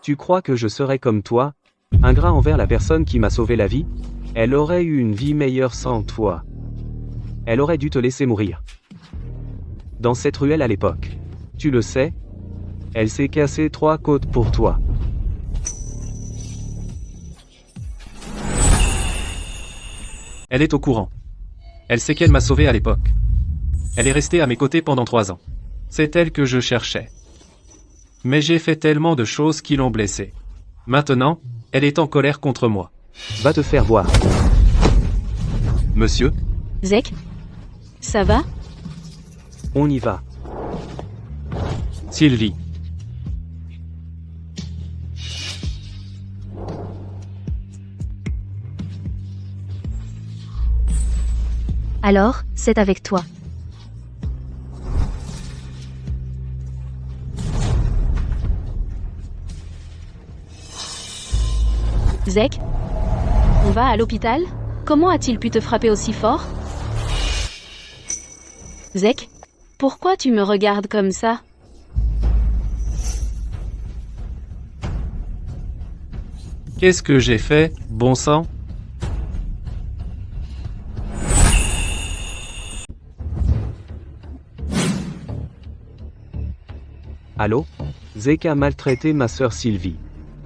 [SPEAKER 8] Tu crois que je serais comme toi, ingrat envers la personne qui m'a sauvé la vie? Elle aurait eu une vie meilleure sans toi. Elle aurait dû te laisser mourir. Dans cette ruelle à l'époque. Tu le sais? Elle s'est cassée 3 côtes pour toi.
[SPEAKER 2] Elle est au courant. Elle sait qu'elle m'a sauvé à l'époque. Elle est restée à mes côtés pendant 3 ans. C'est elle que je cherchais. Mais j'ai fait tellement de choses qui l'ont blessée. Maintenant, elle est en colère contre moi.
[SPEAKER 8] Va te faire voir.
[SPEAKER 3] Monsieur?
[SPEAKER 4] Zek? Ça va?
[SPEAKER 8] On y va.
[SPEAKER 2] Sylvie.
[SPEAKER 1] Alors, c'est avec toi.
[SPEAKER 4] Zek? On va à l'hôpital? Comment a-t-il pu te frapper aussi fort? Zek? Pourquoi tu me regardes comme ça?
[SPEAKER 2] Qu'est-ce que j'ai fait, bon sang?
[SPEAKER 8] Allô? Zek a maltraité ma sœur Sylvie.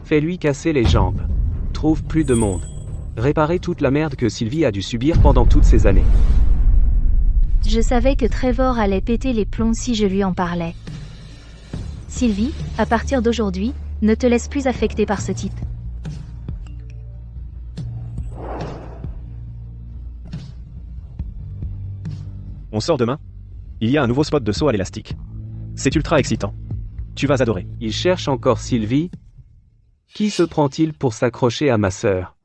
[SPEAKER 8] Fais-lui casser les jambes. Trouve plus de monde. Réparer toute la merde que Sylvie a dû subir pendant toutes ces années.
[SPEAKER 1] Je savais que Trevor allait péter les plombs si je lui en parlais. Sylvie, à partir d'aujourd'hui, ne te laisse plus affecter par ce type.
[SPEAKER 9] On sort demain? Il y a un nouveau spot de saut à l'élastique. C'est ultra excitant. Tu vas adorer.
[SPEAKER 8] Il cherche encore Sylvie? Qui se prend-il pour s'accrocher à ma sœur?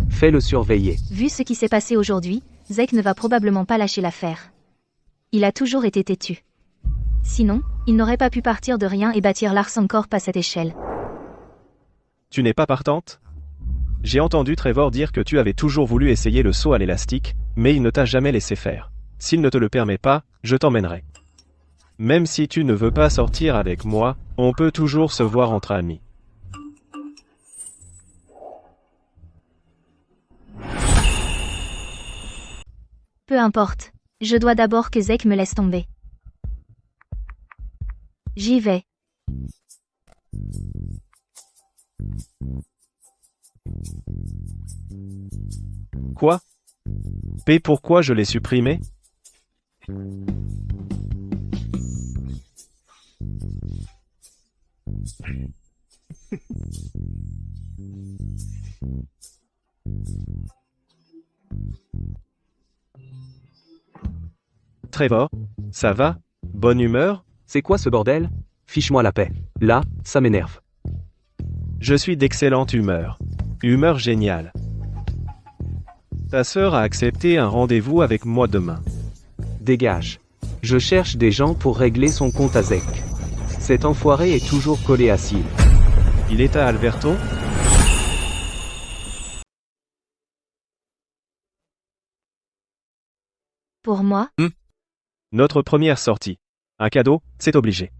[SPEAKER 8] Fais-le surveiller.
[SPEAKER 1] Vu ce qui s'est passé aujourd'hui, Zek ne va probablement pas lâcher l'affaire. Il a toujours été têtu. Sinon, il n'aurait pas pu partir de rien et bâtir Larson Corp à cette échelle.
[SPEAKER 9] Tu n'es pas partante? J'ai entendu Trevor dire que tu avais toujours voulu essayer le saut à l'élastique, mais il ne t'a jamais laissé faire. S'il ne te le permet pas, je t'emmènerai. Même si tu ne veux pas sortir avec moi, on peut toujours se voir entre amis.
[SPEAKER 1] Peu importe. Je dois d'abord que Zek me laisse tomber. J'y vais.
[SPEAKER 9] Quoi? P pourquoi je l'ai supprimé? Trevor, ça va? Bonne humeur?
[SPEAKER 8] C'est quoi ce bordel? Fiche-moi la paix. Là, ça m'énerve.
[SPEAKER 9] Je suis d'excellente humeur. Humeur géniale. Ta sœur a accepté un rendez-vous avec moi demain.
[SPEAKER 8] Dégage. Je cherche des gens pour régler son compte à Zek. Cet enfoiré est toujours collé à Syl.
[SPEAKER 9] Il est à Alberto?
[SPEAKER 1] Pour moi?
[SPEAKER 9] Notre première sortie. Un cadeau, c'est obligé.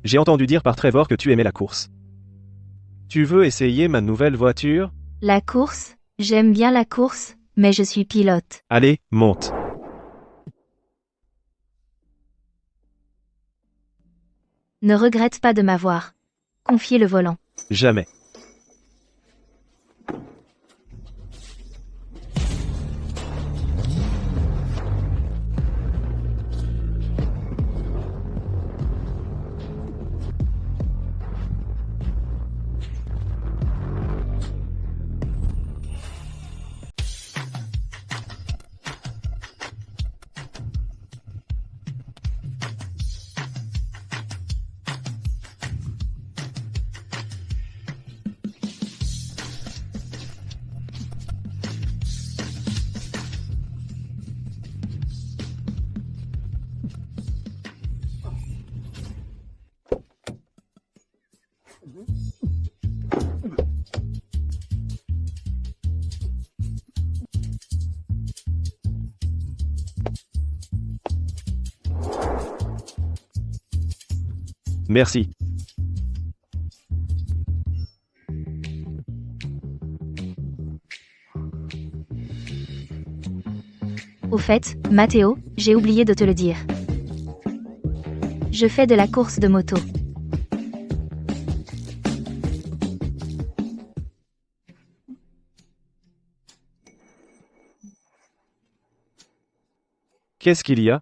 [SPEAKER 9] J'ai entendu dire par Trevor que tu aimais la course. Tu veux essayer ma nouvelle voiture?
[SPEAKER 1] La course? J'aime bien la course, mais je suis pilote.
[SPEAKER 9] Allez, monte.
[SPEAKER 1] Ne regrette pas de m'avoir confié le volant.
[SPEAKER 9] Jamais. Merci.
[SPEAKER 1] Au fait, Matteo, j'ai oublié de te le dire. Je fais de la course de moto.
[SPEAKER 9] Qu'est-ce qu'il y a?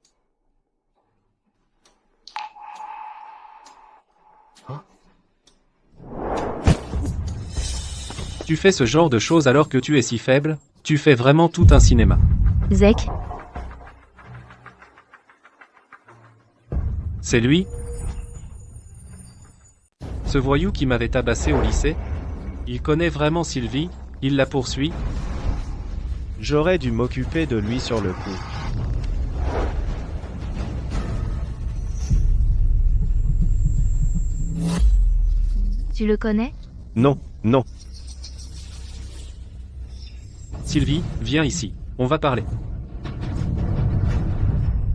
[SPEAKER 2] Tu fais ce genre de choses alors que tu es si faible? Tu fais vraiment tout un cinéma.
[SPEAKER 1] Zek?
[SPEAKER 2] C'est lui? Ce voyou qui m'avait tabassé au lycée? Il connaît vraiment Sylvie? Il la poursuit?
[SPEAKER 9] J'aurais dû m'occuper de lui sur le coup.
[SPEAKER 1] Tu le connais?
[SPEAKER 9] Non, non.
[SPEAKER 2] Sylvie, viens ici. On va parler.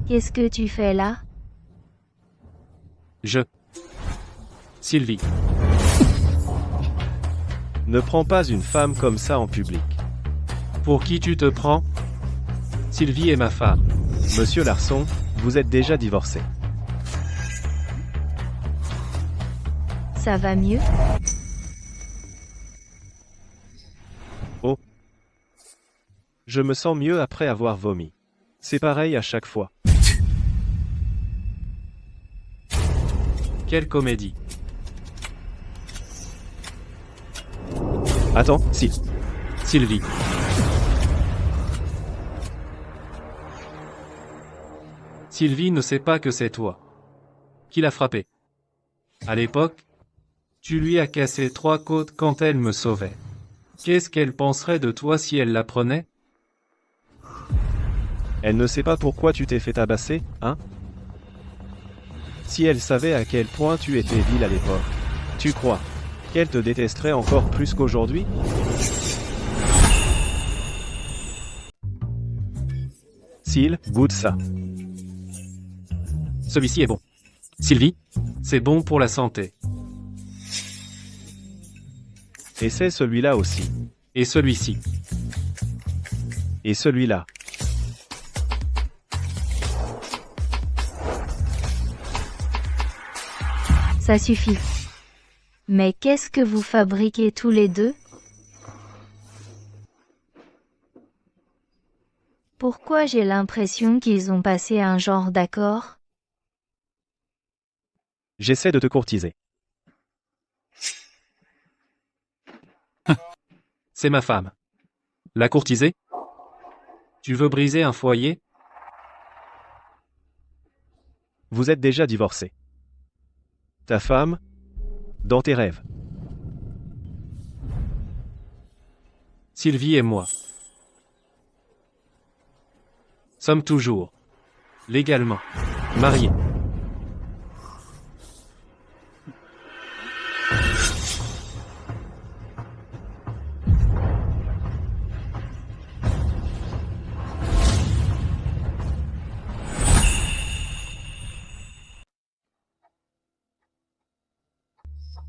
[SPEAKER 1] Qu'est-ce que tu fais là?
[SPEAKER 2] Sylvie.
[SPEAKER 9] Ne prends pas une femme comme ça en public.
[SPEAKER 2] Pour qui tu te prends? Sylvie est ma femme.
[SPEAKER 9] Monsieur Larson, vous êtes déjà divorcé.
[SPEAKER 1] Ça va mieux?
[SPEAKER 9] Oh. Je me sens mieux après avoir vomi. C'est pareil à chaque fois.
[SPEAKER 2] Quelle comédie.
[SPEAKER 9] Attends, si.
[SPEAKER 2] Sylvie. Sylvie ne sait pas que c'est toi qui l'a frappé. À l'époque, tu lui as cassé 3 côtes quand elle me sauvait. Qu'est-ce qu'elle penserait de toi si elle l'apprenait?
[SPEAKER 9] Elle ne sait pas pourquoi tu t'es fait tabasser, hein? Si elle savait à quel point tu étais vil à l'époque, tu crois qu'elle te détesterait encore plus qu'aujourd'hui? Syl, goûte ça.
[SPEAKER 2] Celui-ci est bon. Sylvie, c'est bon pour la santé.
[SPEAKER 9] Et c'est celui-là aussi.
[SPEAKER 2] Et celui-ci.
[SPEAKER 9] Et celui-là.
[SPEAKER 1] Ça suffit. Mais qu'est-ce que vous fabriquez tous les deux? Pourquoi j'ai l'impression qu'ils ont passé un genre d'accord?
[SPEAKER 9] J'essaie de te courtiser.
[SPEAKER 2] C'est ma femme. La courtiser? Tu veux briser un foyer?
[SPEAKER 9] Vous êtes déjà divorcés. Ta femme, dans tes rêves.
[SPEAKER 2] Sylvie et moi sommes toujours légalement mariés.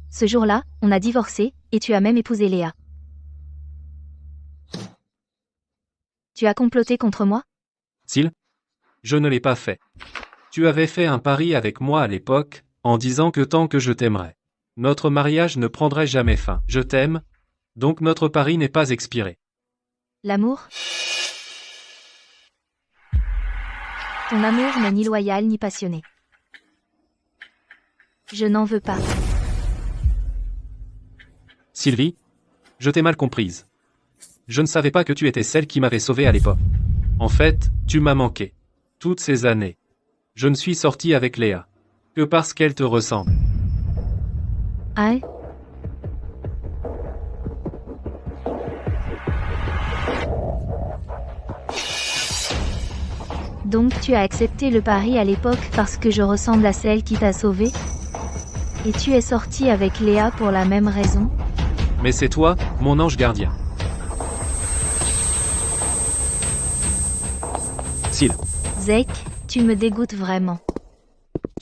[SPEAKER 1] Ce jour-là, on a divorcé, et tu as même épousé Léa. Tu as comploté contre moi?
[SPEAKER 2] Syl, je ne l'ai pas fait. Tu avais fait un pari avec moi à l'époque, en disant que tant que je t'aimerais, notre mariage ne prendrait jamais fin. Je t'aime, donc notre pari n'est pas expiré.
[SPEAKER 1] L'amour? Ton amour n'est ni loyal ni passionné. Je n'en veux pas.
[SPEAKER 2] Sylvie, je t'ai mal comprise. Je ne savais pas que tu étais celle qui m'avait sauvé à l'époque. En fait, tu m'as manqué. Toutes ces années. Je ne suis sorti avec Léa que parce qu'elle te ressemble.
[SPEAKER 1] Hein? Donc tu as accepté le pari à l'époque parce que je ressemble à celle qui t'a sauvé? Et tu es sorti avec Léa pour la même raison?
[SPEAKER 2] Mais c'est toi, mon ange gardien.
[SPEAKER 9] Syl,
[SPEAKER 1] Zek, tu me dégoûtes vraiment.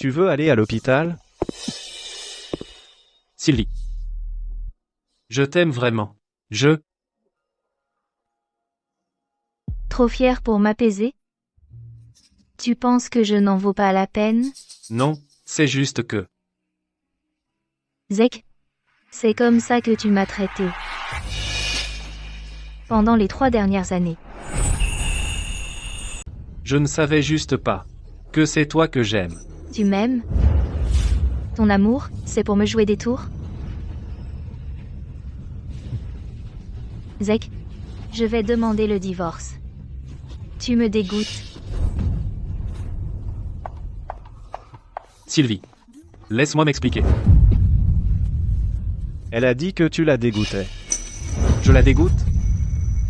[SPEAKER 9] tu veux aller à l'hôpital?
[SPEAKER 2] Sylvie. Je t'aime vraiment.
[SPEAKER 1] Trop fier pour m'apaiser? Tu penses que je n'en vaux pas la peine?
[SPEAKER 2] Non, c'est juste que...
[SPEAKER 1] Zek, c'est comme ça que tu m'as traité. Pendant les 3 dernières années.
[SPEAKER 2] Je ne savais juste pas que c'est toi que j'aime.
[SPEAKER 1] Tu m'aimes? Ton amour, c'est pour me jouer des tours? Zek, je vais demander le divorce. Tu me dégoûtes.
[SPEAKER 2] Sylvie. Laisse-moi m'expliquer.
[SPEAKER 9] Elle a dit que tu la dégoûtais.
[SPEAKER 2] Je la dégoûte?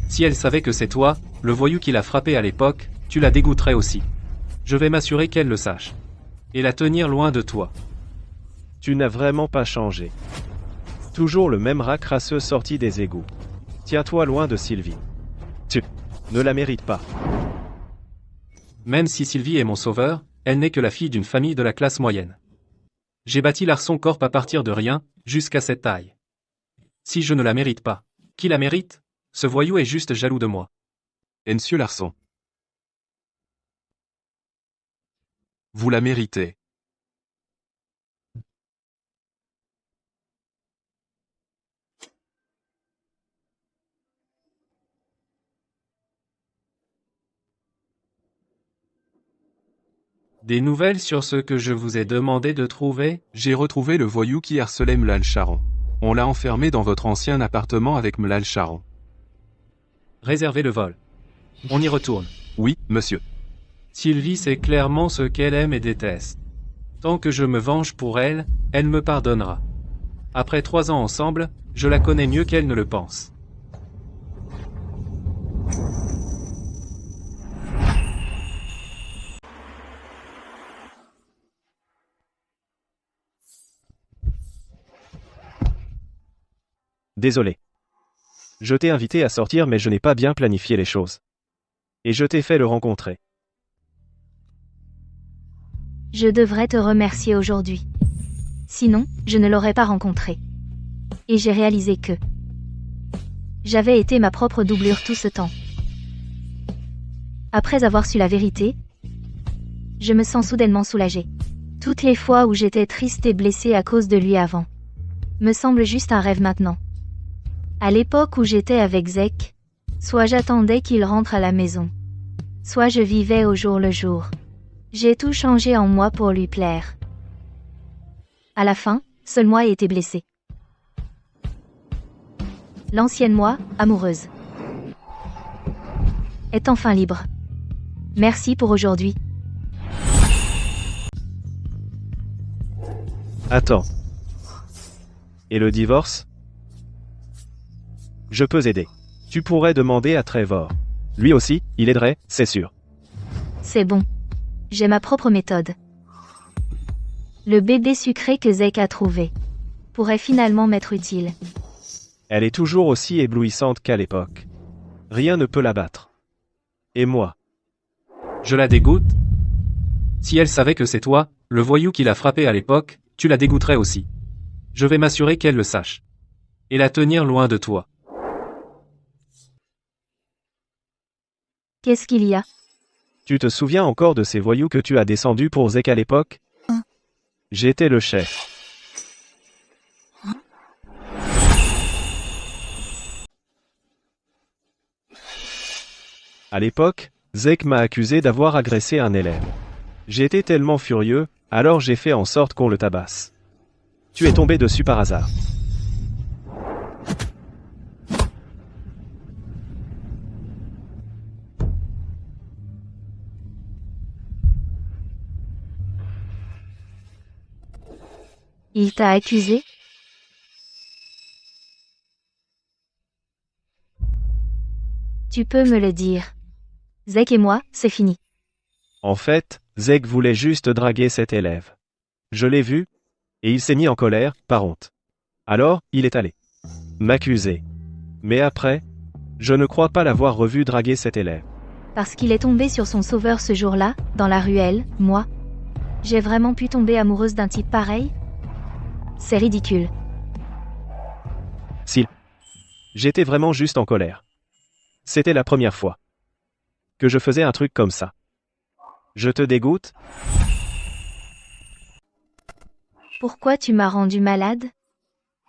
[SPEAKER 2] Si elle savait que c'est toi, le voyou qui l'a frappé à l'époque, tu la dégoûterais aussi. Je vais m'assurer qu'elle le sache. Et la tenir loin de toi.
[SPEAKER 9] Tu n'as vraiment pas changé. Toujours le même rat crasseux sorti des égouts. Tiens-toi loin de Sylvie. Tu ne la mérites pas.
[SPEAKER 2] Même si Sylvie est mon sauveur, elle n'est que la fille d'une famille de la classe moyenne. J'ai bâti l'Arson Corp à partir de rien, jusqu'à cette taille. Si je ne la mérite pas, qui la mérite? Ce voyou est juste jaloux de moi.
[SPEAKER 3] Monsieur Larson. Vous la méritez.
[SPEAKER 2] Des nouvelles sur ce que je vous ai demandé de trouver?
[SPEAKER 3] J'ai retrouvé le voyou qui harcelait Mlal Charon. On l'a enfermé dans votre ancien appartement avec Mlal Charon.
[SPEAKER 2] Réservez le vol. On y retourne.
[SPEAKER 3] Oui, monsieur.
[SPEAKER 2] Sylvie sait clairement ce qu'elle aime et déteste. Tant que je me venge pour elle, elle me pardonnera. Après 3 ans ensemble, je la connais mieux qu'elle ne le pense.
[SPEAKER 9] Désolé. Je t'ai invité à sortir mais je n'ai pas bien planifié les choses. Et je t'ai fait le rencontrer.
[SPEAKER 1] Je devrais te remercier aujourd'hui. Sinon, je ne l'aurais pas rencontré. Et j'ai réalisé que j'avais été ma propre doublure tout ce temps. Après avoir su la vérité, je me sens soudainement soulagée. Toutes les fois où j'étais triste et blessée à cause de lui avant, me semblent juste un rêve maintenant. À l'époque où j'étais avec Zek, soit j'attendais qu'il rentre à la maison, soit je vivais au jour le jour. J'ai tout changé en moi pour lui plaire. À la fin, seul moi était blessée. L'ancienne moi, amoureuse, est enfin libre. Merci pour aujourd'hui.
[SPEAKER 9] Attends. Et le divorce? Je peux aider. Tu pourrais demander à Trevor. Lui aussi, il aiderait, c'est sûr.
[SPEAKER 1] C'est bon. J'ai ma propre méthode. Le bébé sucré que Zek a trouvé pourrait finalement m'être utile.
[SPEAKER 9] Elle est toujours aussi éblouissante qu'à l'époque. Rien ne peut la battre. Et moi?
[SPEAKER 2] Je la dégoûte? Si elle savait que c'est toi, le voyou qui l'a frappé à l'époque, tu la dégoûterais aussi. Je vais m'assurer qu'elle le sache. Et la tenir loin de toi.
[SPEAKER 1] Qu'est-ce qu'il y a?
[SPEAKER 9] Tu te souviens encore de ces voyous que tu as descendus pour Zek à l'époque? J'étais le chef. À l'époque, Zek m'a accusé d'avoir agressé un élève. J'étais tellement furieux, alors j'ai fait en sorte qu'on le tabasse. Tu es tombé dessus par hasard.
[SPEAKER 1] Il t'a accusé? Tu peux me le dire. Zek et moi, c'est fini.
[SPEAKER 9] En fait, Zek voulait juste draguer cet élève. Je l'ai vu, et il s'est mis en colère, par honte. Alors, il est allé m'accuser. Mais après, je ne crois pas l'avoir revu draguer cet élève.
[SPEAKER 1] Parce qu'il est tombé sur son sauveur ce jour-là, dans la ruelle, moi. J'ai vraiment pu tomber amoureuse d'un type pareil? C'est ridicule.
[SPEAKER 9] Si. J'étais vraiment juste en colère. C'était la première fois que je faisais un truc comme ça. Je te dégoûte?
[SPEAKER 1] Pourquoi tu m'as rendu malade?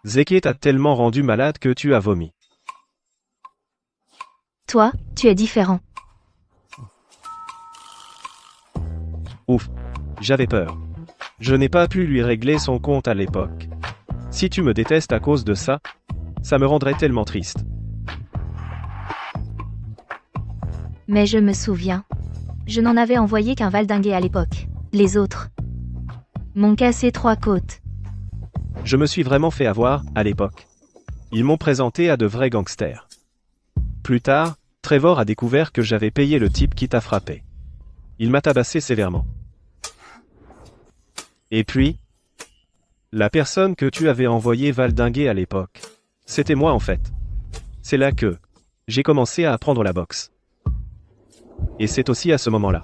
[SPEAKER 9] Zeke t'a tellement rendu malade que tu as vomi.
[SPEAKER 1] Toi, tu es différent.
[SPEAKER 9] Ouf. J'avais peur. Je n'ai pas pu lui régler son compte à l'époque. Si tu me détestes à cause de ça, ça me rendrait tellement triste.
[SPEAKER 1] Mais je me souviens. Je n'en avais envoyé qu'un valdingué à l'époque. Les autres m'ont cassé 3 côtes.
[SPEAKER 9] Je me suis vraiment fait avoir, à l'époque. Ils m'ont présenté à de vrais gangsters. Plus tard, Trevor a découvert que j'avais payé le type qui t'a frappé. Il m'a tabassé sévèrement. Et puis, la personne que tu avais envoyée valdinguer à l'époque, c'était moi en fait. C'est là que j'ai commencé à apprendre la boxe. Et c'est aussi à ce moment-là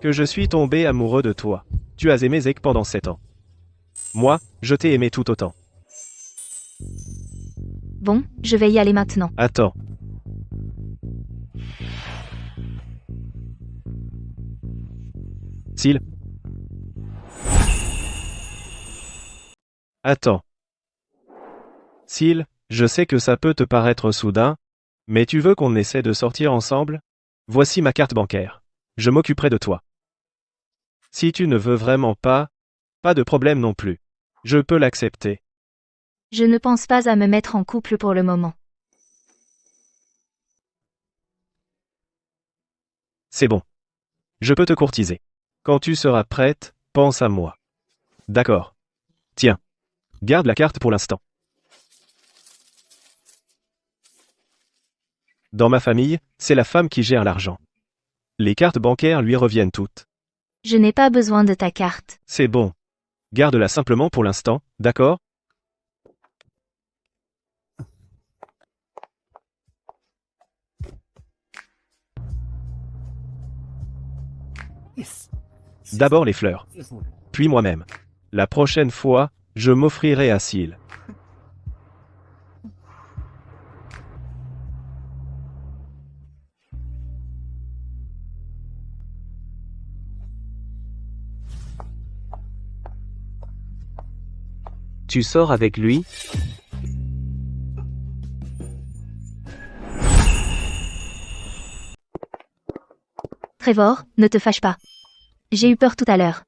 [SPEAKER 9] que je suis tombé amoureux de toi. Tu as aimé Zek pendant 7 ans. Moi, je t'ai aimé tout autant.
[SPEAKER 1] Bon, je vais y aller maintenant.
[SPEAKER 9] Attends. Sil. Attends. Sil, je sais que ça peut te paraître soudain, mais tu veux qu'on essaie de sortir ensemble? Voici ma carte bancaire. Je m'occuperai de toi. Si tu ne veux vraiment pas de problème non plus. Je peux l'accepter.
[SPEAKER 1] Je ne pense pas à me mettre en couple pour le moment.
[SPEAKER 9] C'est bon. Je peux te courtiser. Quand tu seras prête, pense à moi. D'accord. Tiens. Garde la carte pour l'instant. Dans ma famille, c'est la femme qui gère l'argent. Les cartes bancaires lui reviennent toutes.
[SPEAKER 1] Je n'ai pas besoin de ta carte.
[SPEAKER 9] C'est bon. Garde-la simplement pour l'instant, d'accord? D'abord les fleurs. Puis moi-même. La prochaine fois, je m'offrirai à Seal.
[SPEAKER 8] Tu sors avec lui?
[SPEAKER 1] Trevor, ne te fâche pas. J'ai eu peur tout à l'heure.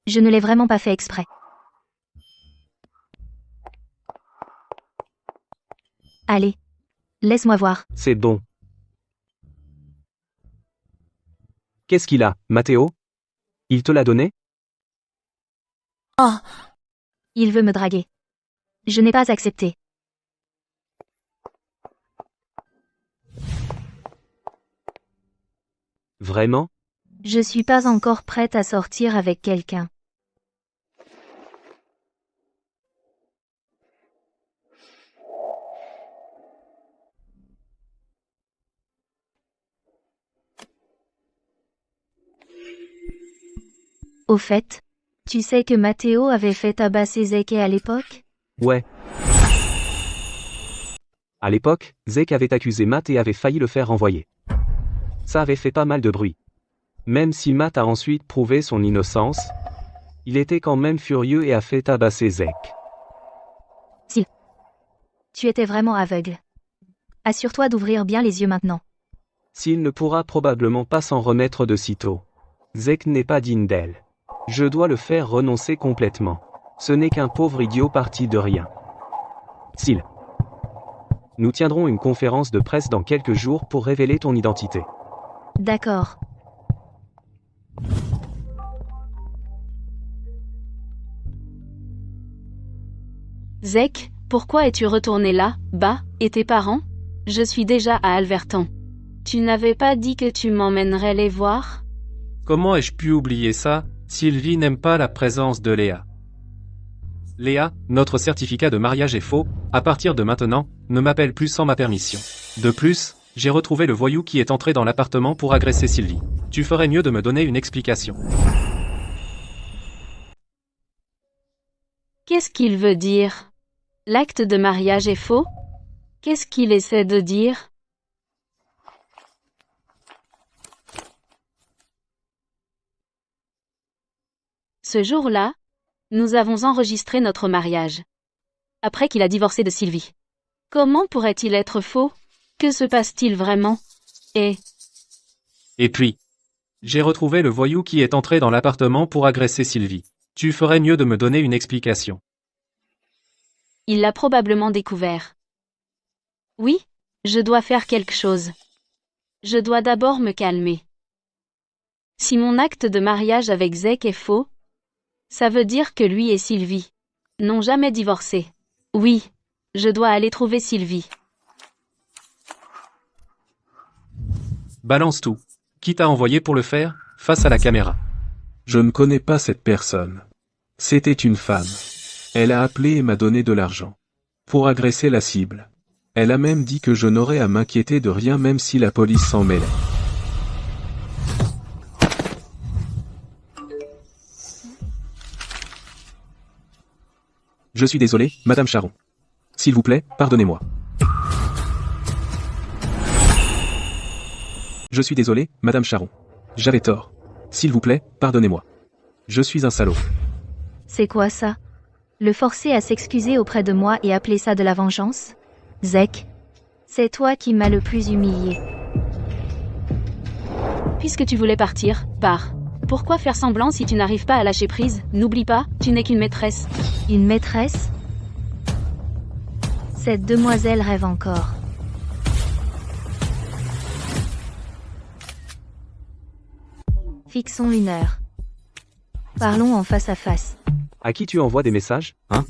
[SPEAKER 1] Je ne l'ai vraiment pas fait exprès. Allez. Laisse-moi voir.
[SPEAKER 8] C'est bon. Qu'est-ce qu'il a, Matteo? Il te l'a donné?
[SPEAKER 1] Il veut me draguer. Je n'ai pas accepté.
[SPEAKER 8] Vraiment?
[SPEAKER 1] Je suis pas encore prête à sortir avec quelqu'un. Au fait, tu sais que Matteo avait fait tabasser Zeke à l'époque?
[SPEAKER 8] Ouais. À l'époque, Zeke avait accusé Matt et avait failli le faire renvoyer. Ça avait fait pas mal de bruit. Même si Matt a ensuite prouvé son innocence, il était quand même furieux et a fait tabasser Zeke.
[SPEAKER 1] Tu étais vraiment aveugle. Assure-toi d'ouvrir bien les yeux maintenant.
[SPEAKER 8] S'il ne pourra probablement pas s'en remettre de sitôt. Zeke n'est pas digne d'elle. Je dois le faire renoncer complètement. Ce n'est qu'un pauvre idiot parti de rien. Sil. Nous tiendrons une conférence de presse dans quelques jours pour révéler ton identité.
[SPEAKER 1] D'accord.
[SPEAKER 4] Zeke, pourquoi es-tu retourné là, bas, et tes parents? Je suis déjà à Alverton. Tu n'avais pas dit que tu m'emmènerais les voir?
[SPEAKER 2] Comment ai-je pu oublier ça? Sylvie n'aime pas la présence de Léa. Léa, notre certificat de mariage est faux, à partir de maintenant, ne m'appelle plus sans ma permission. De plus, j'ai retrouvé le voyou qui est entré dans l'appartement pour agresser Sylvie. Tu ferais mieux de me donner une explication.
[SPEAKER 4] Qu'est-ce qu'il veut dire? L'acte de mariage est faux? Qu'est-ce qu'il essaie de dire? Ce jour-là, nous avons enregistré notre mariage. Après qu'il a divorcé de Sylvie. Comment pourrait-il être faux? Que se passe-t-il vraiment? Et
[SPEAKER 2] puis, j'ai retrouvé le voyou qui est entré dans l'appartement pour agresser Sylvie. Tu ferais mieux de me donner une explication.
[SPEAKER 4] il l'a probablement découvert. Oui, je dois faire quelque chose. Je dois d'abord me calmer. Si mon acte de mariage avec Zeke est faux, ça veut dire que lui et Sylvie n'ont jamais divorcé. Oui, je dois aller trouver Sylvie.
[SPEAKER 2] Balance tout. Qui t'a envoyé pour le faire, face à la caméra?
[SPEAKER 3] Je ne connais pas cette personne. C'était une femme. Elle a appelé et m'a donné de l'argent. Pour agresser la cible. Elle a même dit que je n'aurais à m'inquiéter de rien même si la police s'en mêlait. Je suis désolé, Madame Charon. S'il vous plaît, pardonnez-moi. Je suis désolé, Madame Charon. J'avais tort. S'il vous plaît, pardonnez-moi. Je suis un salaud.
[SPEAKER 1] C'est quoi ça? Le forcer à s'excuser auprès de moi et appeler ça de la vengeance? Zeke, c'est toi qui m'as le plus humilié.
[SPEAKER 4] Puisque tu voulais partir, pars. Pourquoi faire semblant si tu n'arrives pas à lâcher prise? N'oublie pas, tu n'es qu'une maîtresse.
[SPEAKER 1] Une maîtresse? Cette demoiselle rêve encore. Fixons une heure. Parlons en face à face.
[SPEAKER 8] À qui tu envoies des messages, hein?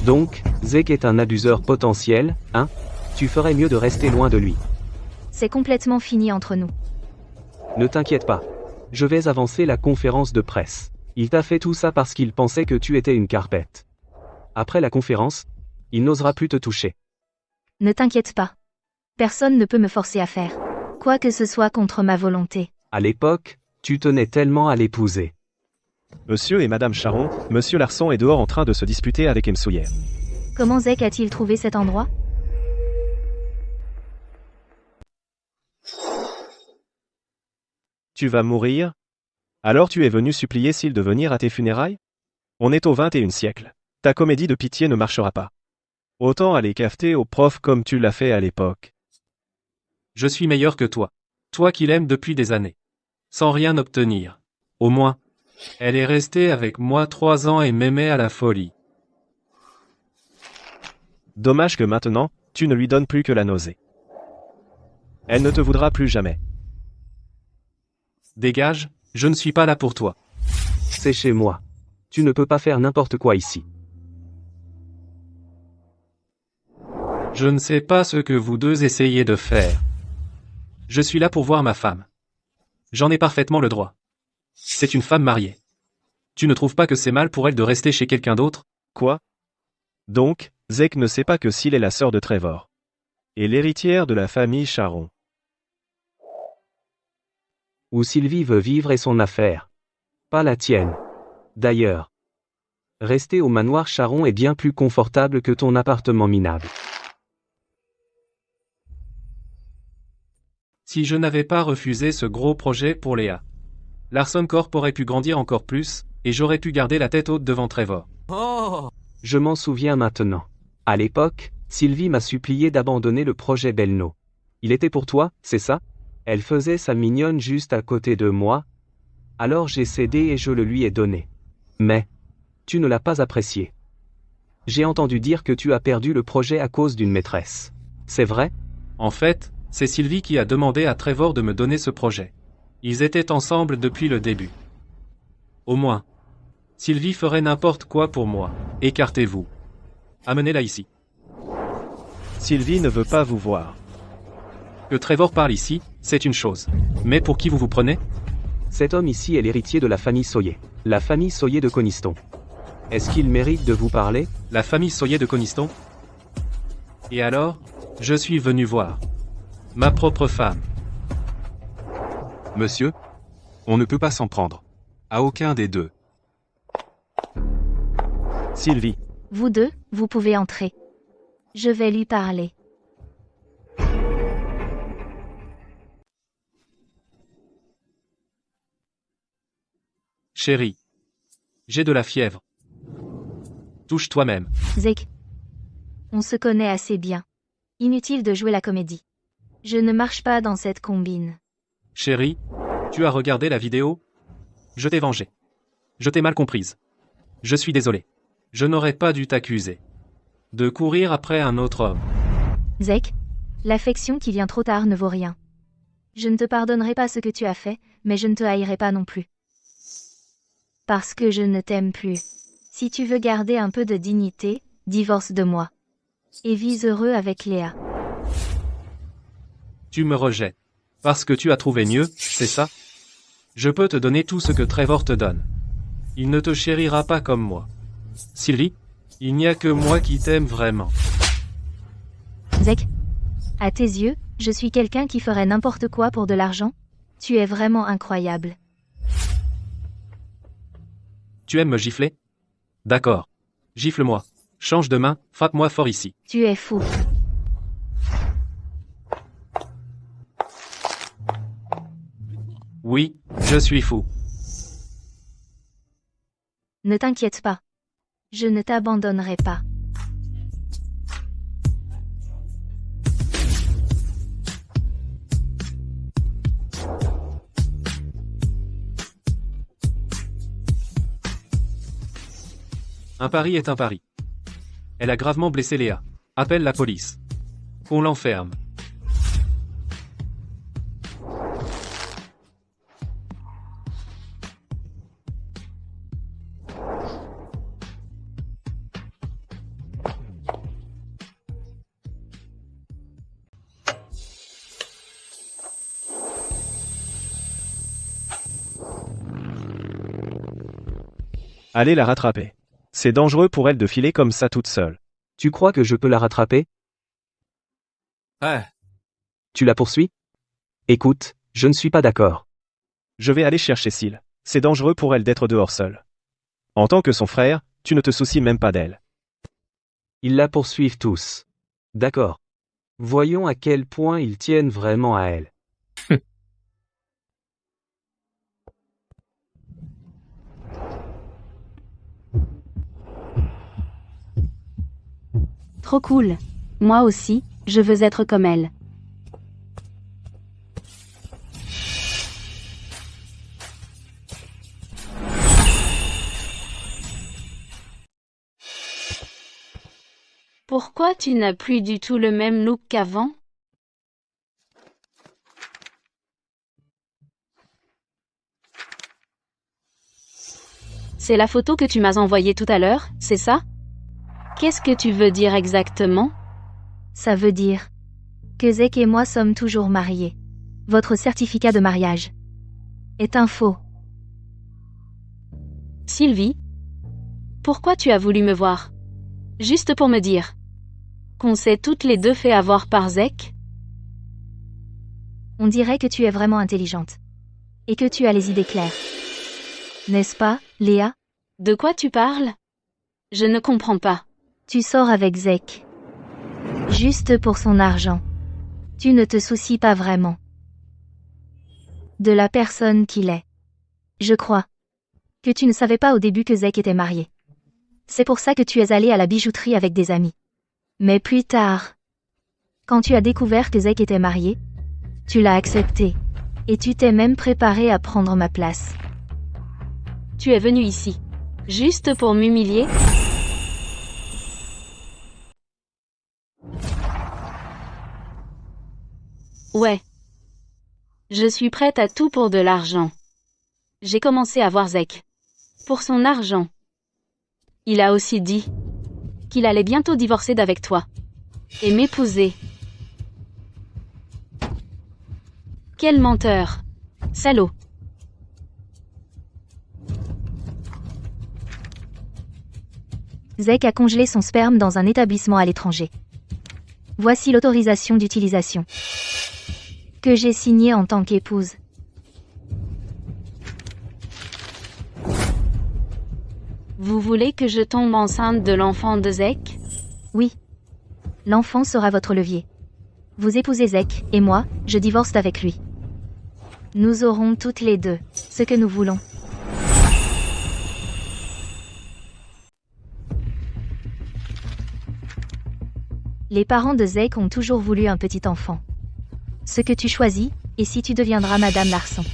[SPEAKER 8] Donc, Zeke est un abuseur potentiel, hein? Tu ferais mieux de rester loin de lui.
[SPEAKER 1] C'est complètement fini entre nous.
[SPEAKER 8] Ne t'inquiète pas. Je vais avancer la conférence de presse. Il t'a fait tout ça parce qu'il pensait que tu étais une carpette. Après la conférence, il n'osera plus te toucher.
[SPEAKER 1] Ne t'inquiète pas. Personne ne peut me forcer à faire quoi que ce soit contre ma volonté.
[SPEAKER 8] À l'époque, tu tenais tellement à l'épouser.
[SPEAKER 9] Monsieur et Madame Charon, Monsieur Larson est dehors en train de se disputer avec M. Sawyer.
[SPEAKER 1] Comment Zeke a-t-il trouvé cet endroit?
[SPEAKER 9] Tu vas mourir? Alors tu es venu supplier Syl de venir à tes funérailles? On est au XXIe siècle. Ta comédie de pitié ne marchera pas. Autant aller cafeter au prof comme tu l'as fait à l'époque.
[SPEAKER 2] Je suis meilleur que toi. Toi qui l'aimes depuis des années. Sans rien obtenir. Au moins, elle est restée avec moi 3 ans et m'aimait à la folie.
[SPEAKER 9] Dommage que maintenant, tu ne lui donnes plus que la nausée. Elle ne te voudra plus jamais.
[SPEAKER 2] Dégage, je ne suis pas là pour toi.
[SPEAKER 8] C'est chez moi. Tu ne peux pas faire n'importe quoi ici.
[SPEAKER 2] Je ne sais pas ce que vous deux essayez de faire. Je suis là pour voir ma femme. J'en ai parfaitement le droit. C'est une femme mariée. Tu ne trouves pas que c'est mal pour elle de rester chez quelqu'un d'autre?
[SPEAKER 9] Quoi? Donc, Zeke ne sait pas que Syl est la sœur de Trevor. Et l'héritière de la famille Charon.
[SPEAKER 8] Où Sylvie veut vivre est son affaire. Pas la tienne. D'ailleurs. Rester au manoir Charon est bien plus confortable que ton appartement minable.
[SPEAKER 2] Si je n'avais pas refusé ce gros projet pour Léa, Larson Corp aurait pu grandir encore plus, et j'aurais pu garder la tête haute devant Trevor.
[SPEAKER 8] Je m'en souviens maintenant. À l'époque, Sylvie m'a supplié d'abandonner le projet Belno. Il était pour toi, c'est ça? Elle faisait sa mignonne juste à côté de moi. Alors j'ai cédé et je le lui ai donné. Mais, tu ne l'as pas apprécié. J'ai entendu dire que tu as perdu le projet à cause d'une maîtresse. C'est vrai?
[SPEAKER 2] En fait, c'est Sylvie qui a demandé à Trevor de me donner ce projet. Ils étaient ensemble depuis le début. Au moins, Sylvie ferait n'importe quoi pour moi. Écartez-vous. Amenez-la ici.
[SPEAKER 9] Sylvie ne veut pas vous voir.
[SPEAKER 2] Que Trevor parle ici, c'est une chose. Mais pour qui vous vous prenez?
[SPEAKER 8] Cet homme ici est l'héritier de la famille Sawyer. La famille Sawyer de Coniston. Est-ce qu'il mérite de vous parler?
[SPEAKER 2] La famille Sawyer de Coniston? Et alors, je suis venu voir ma propre femme.
[SPEAKER 3] Monsieur? On ne peut pas s'en prendre. À aucun des deux.
[SPEAKER 9] Sylvie.
[SPEAKER 1] Vous deux, vous pouvez entrer. Je vais lui parler.
[SPEAKER 2] Chérie. J'ai de la fièvre. Touche toi-même.
[SPEAKER 1] Zeke. On se connaît assez bien. Inutile de jouer la comédie. Je ne marche pas dans cette combine.
[SPEAKER 2] Chérie, tu as regardé la vidéo? Je t'ai vengé. Je t'ai mal comprise. Je suis désolé. Je n'aurais pas dû t'accuser de courir après un autre homme.
[SPEAKER 1] Zeke, l'affection qui vient trop tard ne vaut rien. Je ne te pardonnerai pas ce que tu as fait, mais je ne te haïrai pas non plus. Parce que je ne t'aime plus. Si tu veux garder un peu de dignité, divorce de moi. Et vis heureux avec Léa.
[SPEAKER 2] Tu me rejettes. Parce que tu as trouvé mieux, c'est ça? Je peux te donner tout ce que Trevor te donne. Il ne te chérira pas comme moi. Sylvie, il n'y a que moi qui t'aime vraiment.
[SPEAKER 1] Zeke, à tes yeux, je suis quelqu'un qui ferait n'importe quoi pour de l'argent? Tu es vraiment incroyable.
[SPEAKER 2] Tu aimes me gifler? D'accord. Gifle-moi. Change de main, frappe-moi fort ici.
[SPEAKER 1] Tu es fou.
[SPEAKER 2] Oui, je suis fou.
[SPEAKER 1] Ne t'inquiète pas. Je ne t'abandonnerai pas.
[SPEAKER 2] Un pari est un pari. Elle a gravement blessé Léa. Appelle la police. Qu'on l'enferme.
[SPEAKER 9] Allez la rattraper. C'est dangereux pour elle de filer comme ça toute seule.
[SPEAKER 8] Tu crois que je peux la rattraper?
[SPEAKER 2] Ah,
[SPEAKER 8] Tu la poursuis? Écoute, je ne suis pas d'accord.
[SPEAKER 9] Je vais aller chercher Syl. C'est dangereux pour elle d'être dehors seule. En tant que son frère, tu ne te soucies même pas d'elle.
[SPEAKER 8] Ils la poursuivent tous. D'accord. Voyons à quel point ils tiennent vraiment à elle.
[SPEAKER 5] Trop cool. Moi aussi, je veux être comme elle.
[SPEAKER 4] Pourquoi tu n'as plus du tout le même look qu'avant? C'est la photo que tu m'as envoyée tout à l'heure, c'est ça? Qu'est-ce que tu veux dire exactement?
[SPEAKER 1] Ça veut dire que Zek et moi sommes toujours mariés. Votre certificat de mariage est un faux.
[SPEAKER 4] Sylvie? Pourquoi tu as voulu me voir? Juste pour me dire qu'on s'est toutes les deux fait avoir par Zek?
[SPEAKER 1] On dirait que tu es vraiment intelligente. Et que tu as les idées claires. N'est-ce pas, Léa?
[SPEAKER 4] De quoi tu parles? Je ne comprends pas.
[SPEAKER 1] Tu sors avec Zek. Juste pour son argent. Tu ne te soucies pas vraiment de la personne qu'il est. Je crois que tu ne savais pas au début que Zek était marié. C'est pour ça que tu es allé à la bijouterie avec des amis. Mais plus tard, quand tu as découvert que Zek était marié, tu l'as accepté. Et tu t'es même préparé à prendre ma place.
[SPEAKER 4] Tu es venu ici. Juste pour m'humilier? Ouais. Je suis prête à tout pour de l'argent. J'ai commencé à voir Zek. Pour son argent. Il a aussi dit qu'il allait bientôt divorcer d'avec toi. Et m'épouser. Quel menteur. Salaud.
[SPEAKER 1] Zek a congelé son sperme dans un établissement à l'étranger. Voici l'autorisation d'utilisation que j'ai signée en tant qu'épouse.
[SPEAKER 4] Vous voulez que je tombe enceinte de l'enfant de Zek?
[SPEAKER 1] Oui. L'enfant sera votre levier. Vous épousez Zek, et moi, je divorce avec lui. Nous aurons toutes les deux ce que nous voulons. Les parents de Zek ont toujours voulu un petit enfant. Ce que tu choisis, et si tu deviendras Madame Larson.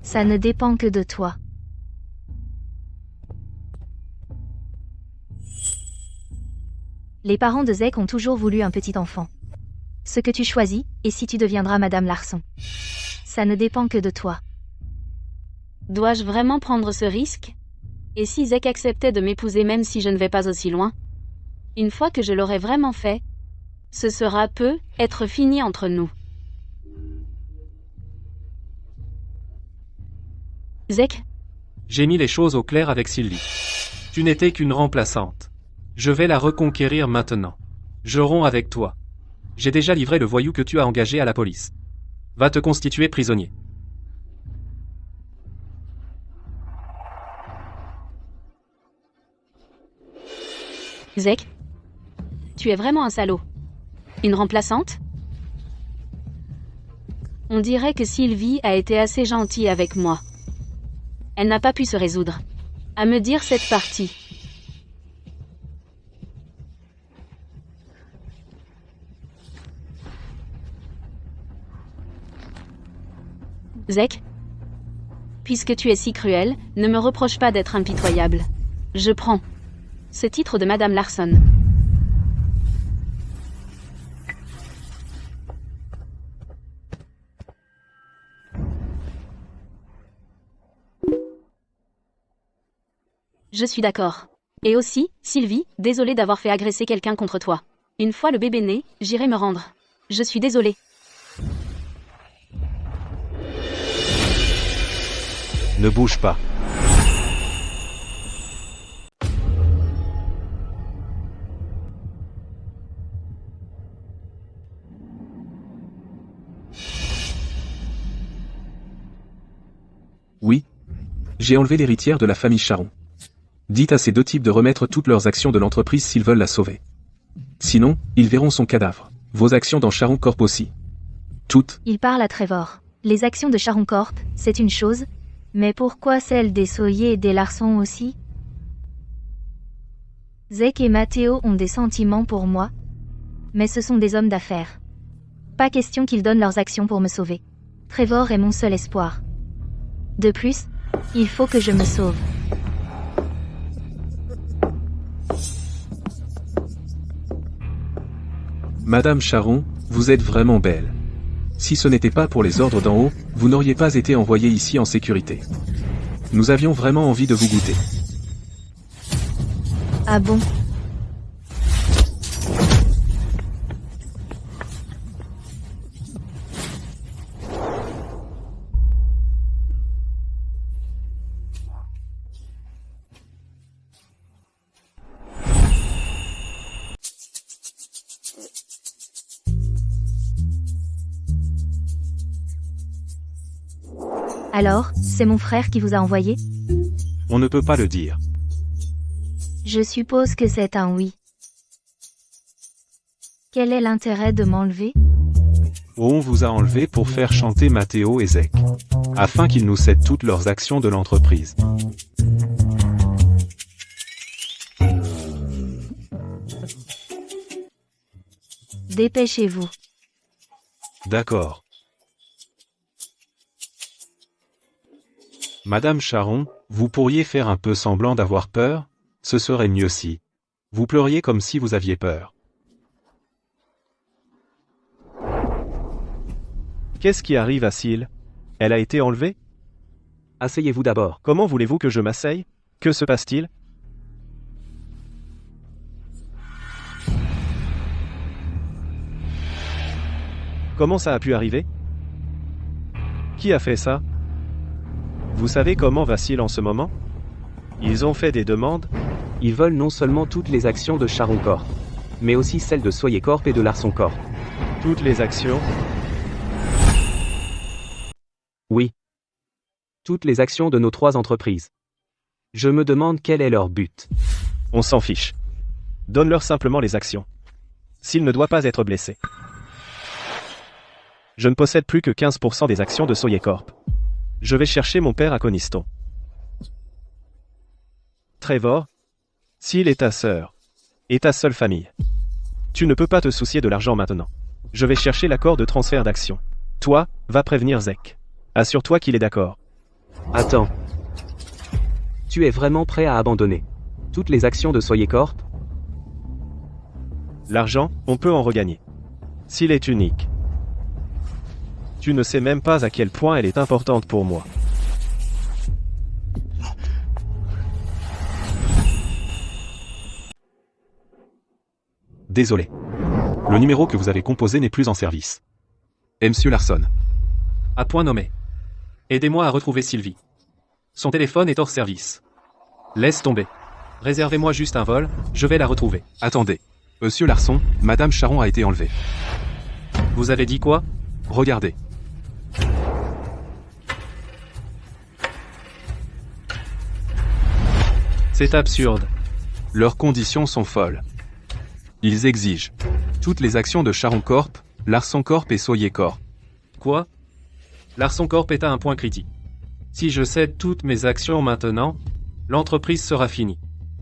[SPEAKER 1] Ça ne dépend que de toi. Les parents de Zek ont toujours voulu un petit enfant. Ce que tu choisis, et si tu deviendras Madame Larson. Ça ne dépend que de toi.
[SPEAKER 4] Dois-je vraiment prendre ce risque? Et si Zek acceptait de m'épouser même si je ne vais pas aussi loin? Une fois que je l'aurai vraiment fait, ce sera peut-être fini entre nous. Zek?
[SPEAKER 2] J'ai mis les choses au clair avec Sylvie. Tu n'étais qu'une remplaçante. Je vais la reconquérir maintenant. Je romps avec toi. J'ai déjà livré le voyou que tu as engagé à la police. Va te constituer prisonnier.
[SPEAKER 4] Zek? Tu es vraiment un salaud. Une remplaçante? On dirait que Sylvie a été assez gentille avec moi. Elle n'a pas pu se résoudre à me dire cette partie. Zek? Puisque tu es si cruel, ne me reproche pas d'être impitoyable. Je prends ce titre de Madame Larson. Je suis d'accord. Et aussi, Sylvie, désolée d'avoir fait agresser quelqu'un contre toi. Une fois le bébé né, j'irai me rendre. Je suis désolée.
[SPEAKER 9] Ne bouge pas.
[SPEAKER 3] Oui. J'ai enlevé l'héritière de la famille Charon. Dites à ces deux types de remettre toutes leurs actions de l'entreprise s'ils veulent la sauver. Sinon, ils verront son cadavre. Vos actions dans Charon Corp aussi. Toutes.
[SPEAKER 1] Il parle à Trevor. Les actions de Charon Corp, c'est une chose, mais pourquoi celles des Sawyer et des Larson aussi? Zach et Matteo ont des sentiments pour moi, mais ce sont des hommes d'affaires. Pas question qu'ils donnent leurs actions pour me sauver. Trevor est mon seul espoir. De plus, il faut que je me sauve.
[SPEAKER 3] Madame Charon, vous êtes vraiment belle. Si ce n'était pas pour les ordres d'en haut, vous n'auriez pas été envoyée ici en sécurité. Nous avions vraiment envie de vous goûter.
[SPEAKER 1] Ah bon? Alors, c'est mon frère qui vous a envoyé?
[SPEAKER 3] On ne peut pas le dire.
[SPEAKER 1] Je suppose que c'est un oui. Quel est l'intérêt de m'enlever?
[SPEAKER 3] On vous a enlevé pour faire chanter Matteo et Zach, afin qu'ils nous cèdent toutes leurs actions de l'entreprise.
[SPEAKER 1] Dépêchez-vous.
[SPEAKER 3] D'accord. Madame Charon, vous pourriez faire un peu semblant d'avoir peur? Ce serait mieux si vous pleuriez comme si vous aviez peur.
[SPEAKER 9] Qu'est-ce qui arrive à Syl? Elle a été enlevée?
[SPEAKER 8] Asseyez-vous d'abord.
[SPEAKER 9] Comment voulez-vous que je m'asseye? Que se passe-t-il? Comment ça a pu arriver? Qui a fait ça? Vous savez comment va Syl en ce moment? Ils ont fait des demandes?
[SPEAKER 8] Ils veulent non seulement toutes les actions de Charon Corp, mais aussi celles de Sawyer Corp et de Larson Corp.
[SPEAKER 9] Toutes les actions?
[SPEAKER 8] Oui. Toutes les actions de nos 3 entreprises. Je me demande quel est leur but.
[SPEAKER 9] On s'en fiche. Donne-leur simplement les actions. Syl ne doit pas être blessé. Je ne possède plus que 15% des actions de Sawyer Corp. Je vais chercher mon père à Coniston. Trevor, Syl est ta sœur, et ta seule famille. Tu ne peux pas te soucier de l'argent maintenant. Je vais chercher l'accord de transfert d'actions. Toi, va prévenir Zach. Assure-toi qu'il est d'accord.
[SPEAKER 8] Attends. Tu es vraiment prêt à abandonner toutes les actions de Sawyer Corp?
[SPEAKER 9] L'argent, on peut en regagner. Syl est unique. Tu ne sais même pas à quel point elle est importante pour moi.
[SPEAKER 3] Désolé. Le numéro que vous avez composé n'est plus en service. Et Monsieur Larson.
[SPEAKER 2] À point nommé. Aidez-moi à retrouver Sylvie. Son téléphone est hors service. Laisse tomber. Réservez-moi juste un vol, je vais la retrouver.
[SPEAKER 3] Attendez. Monsieur Larson, Madame Charon a été enlevée.
[SPEAKER 2] Vous avez dit quoi?
[SPEAKER 3] Regardez.
[SPEAKER 2] C'est absurde.
[SPEAKER 3] Leurs conditions sont folles. Ils exigent toutes les actions de Charon Corp, Larson Corp et Sawyer Corp.
[SPEAKER 2] Quoi? Larson Corp est à un point critique. Si je cède toutes mes actions maintenant, l'entreprise sera finie.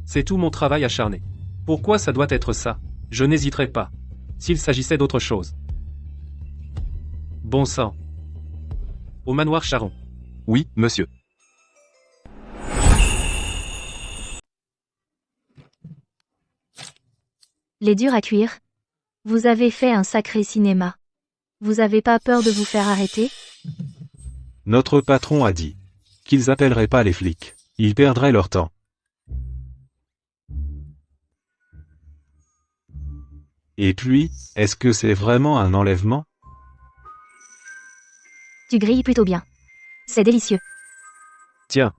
[SPEAKER 2] C'est tout mon travail acharné. Pourquoi ça doit être ça? Je n'hésiterai pas. S'il s'agissait d'autre chose. Bon sang. Au manoir Charon.
[SPEAKER 3] Oui, monsieur.
[SPEAKER 1] Les durs à cuire. Vous avez fait un sacré cinéma. Vous avez pas peur de vous faire arrêter?
[SPEAKER 3] Notre patron a dit qu'ils appelleraient pas les flics. Ils perdraient leur temps. Et puis, est-ce que c'est vraiment un enlèvement?
[SPEAKER 1] Tu grilles plutôt bien. C'est délicieux.
[SPEAKER 9] Tiens.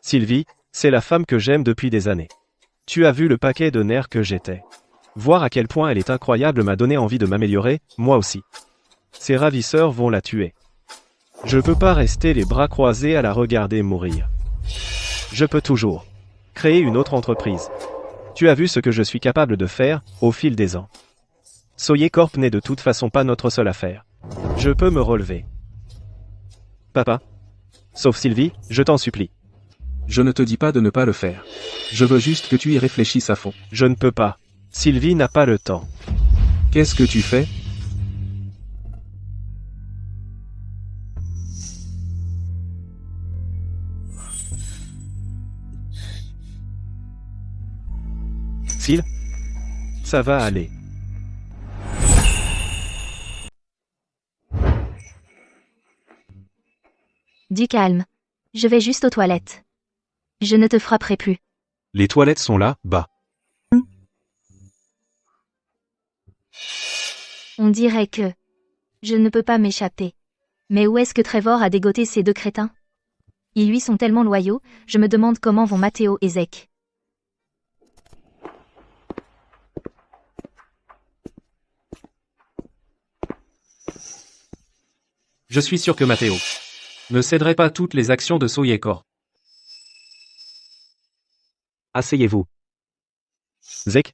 [SPEAKER 9] Sylvie, c'est la femme que j'aime depuis des années. Tu as vu le paquet de nerfs que j'étais. Voir à quel point elle est incroyable m'a donné envie de m'améliorer, moi aussi. Ces ravisseurs vont la tuer. Je peux pas rester les bras croisés à la regarder mourir. Je peux toujours créer une autre entreprise. Tu as vu ce que je suis capable de faire, au fil des ans. Soye Corp n'est de toute façon pas notre seule affaire. Je peux me relever. Papa? Sauf Sylvie, je t'en supplie.
[SPEAKER 3] Je ne te dis pas de ne pas le faire. Je veux juste que tu y réfléchisses à fond.
[SPEAKER 9] Je ne peux pas. Sylvie n'a pas le temps.
[SPEAKER 3] Qu'est-ce que tu fais?
[SPEAKER 9] Syl? Ça va aller.
[SPEAKER 1] Du calme. Je vais juste aux toilettes. Je ne te frapperai plus.
[SPEAKER 3] Les toilettes sont là, bas.
[SPEAKER 1] On dirait que... Je ne peux pas m'échapper. Mais où est-ce que Trevor a dégoté ces deux crétins? Ils lui sont tellement loyaux, je me demande comment vont Matteo et Zek.
[SPEAKER 2] Je suis sûr que Matteo ne céderait pas toutes les actions de Soye Corp.
[SPEAKER 8] Asseyez-vous.
[SPEAKER 9] Zek?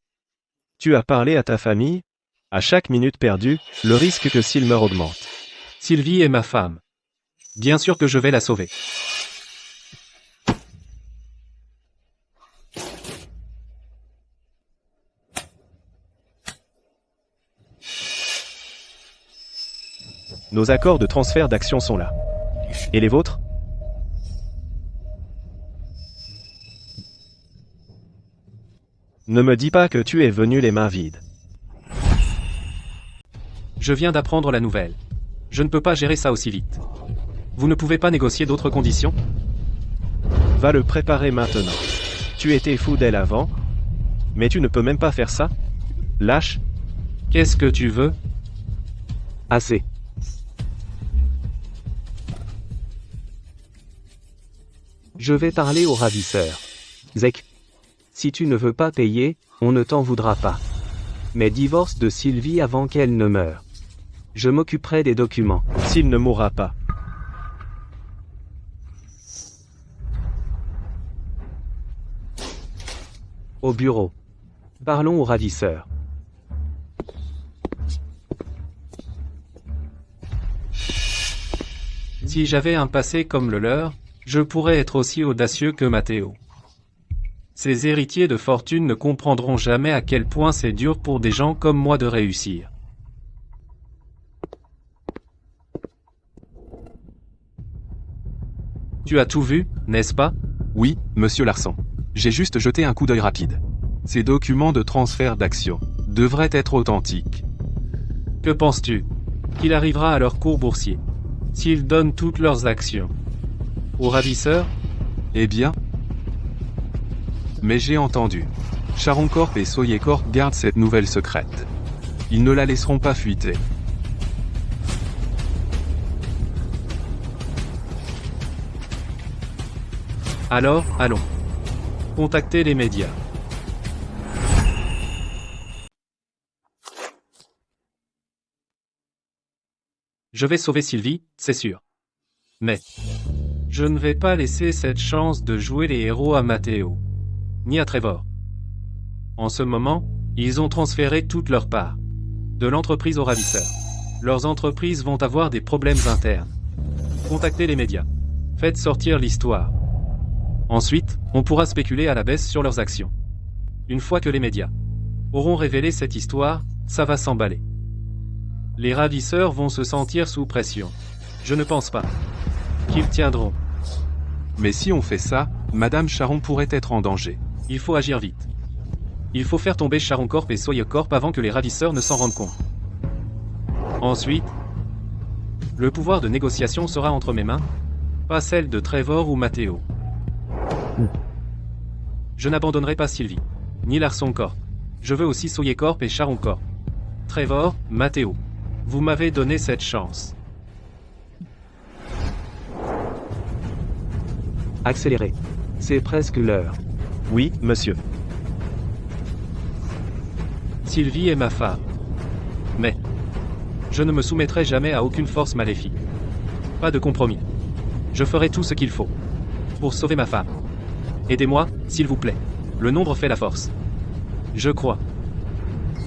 [SPEAKER 9] Tu as parlé à ta famille? À chaque minute perdue, le risque que Syl meure augmente.
[SPEAKER 2] Sylvie est ma femme. Bien sûr que je vais la sauver.
[SPEAKER 9] Nos accords de transfert d'actions sont là. Et les vôtres? Ne me dis pas que tu es venu les mains vides.
[SPEAKER 2] Je viens d'apprendre la nouvelle. Je ne peux pas gérer ça aussi vite. Vous ne pouvez pas négocier d'autres conditions?
[SPEAKER 9] Va le préparer maintenant. Tu étais fou d'elle avant, mais tu ne peux même pas faire ça? Lâche.
[SPEAKER 2] Qu'est-ce que tu veux?
[SPEAKER 8] Assez. Je vais parler au ravisseur. Zek. Si tu ne veux pas payer, on ne t'en voudra pas. Mais divorce de Sylvie avant qu'elle ne meure. Je m'occuperai des documents.
[SPEAKER 9] S'il ne mourra pas.
[SPEAKER 8] Au bureau. Parlons au ravisseur.
[SPEAKER 2] Si j'avais un passé comme le leur, je pourrais être aussi audacieux que Matteo. Ces héritiers de fortune ne comprendront jamais à quel point c'est dur pour des gens comme moi de réussir. Tu as tout vu, n'est-ce pas?
[SPEAKER 3] Oui, monsieur Larsan. J'ai juste jeté un coup d'œil rapide. Ces documents de transfert d'actions devraient être authentiques.
[SPEAKER 2] Que penses-tu qu'il arrivera à leur cours boursier s'ils donnent toutes leurs actions aux ravisseurs?
[SPEAKER 3] Eh bien? Mais j'ai entendu. Charon Corp et Soye Corp gardent cette nouvelle secrète. Ils ne la laisseront pas fuiter.
[SPEAKER 2] Alors, allons. Contactez les médias. Je vais sauver Sylvie, c'est sûr. Mais je ne vais pas laisser cette chance de jouer les héros à Matteo, ni à Trevor. En ce moment, ils ont transféré toute leur part de l'entreprise aux ravisseurs. Leurs entreprises vont avoir des problèmes internes. Contactez les médias. Faites sortir l'histoire. Ensuite, on pourra spéculer à la baisse sur leurs actions. Une fois que les médias auront révélé cette histoire, ça va s'emballer. Les ravisseurs vont se sentir sous pression. Je ne pense pas qu'ils tiendront.
[SPEAKER 3] Mais si on fait ça, Madame Charon pourrait être en danger.
[SPEAKER 2] Il faut agir vite. Il faut faire tomber Sharon Corp et Sawyer Corp avant que les ravisseurs ne s'en rendent compte. Ensuite, le pouvoir de négociation sera entre mes mains, pas celle de Trevor ou Matteo. Je n'abandonnerai pas Sylvie, ni Larson Corp. Je veux aussi Sawyer Corp et Sharon Corp. Trevor, Matteo, vous m'avez donné cette chance.
[SPEAKER 8] Accélérez. C'est presque l'heure.
[SPEAKER 9] Oui, monsieur.
[SPEAKER 2] Sylvie est ma femme. Mais je ne me soumettrai jamais à aucune force maléfique. Pas de compromis. Je ferai tout ce qu'il faut pour sauver ma femme. Aidez-moi, s'il vous plaît. Le nombre fait la force. Je crois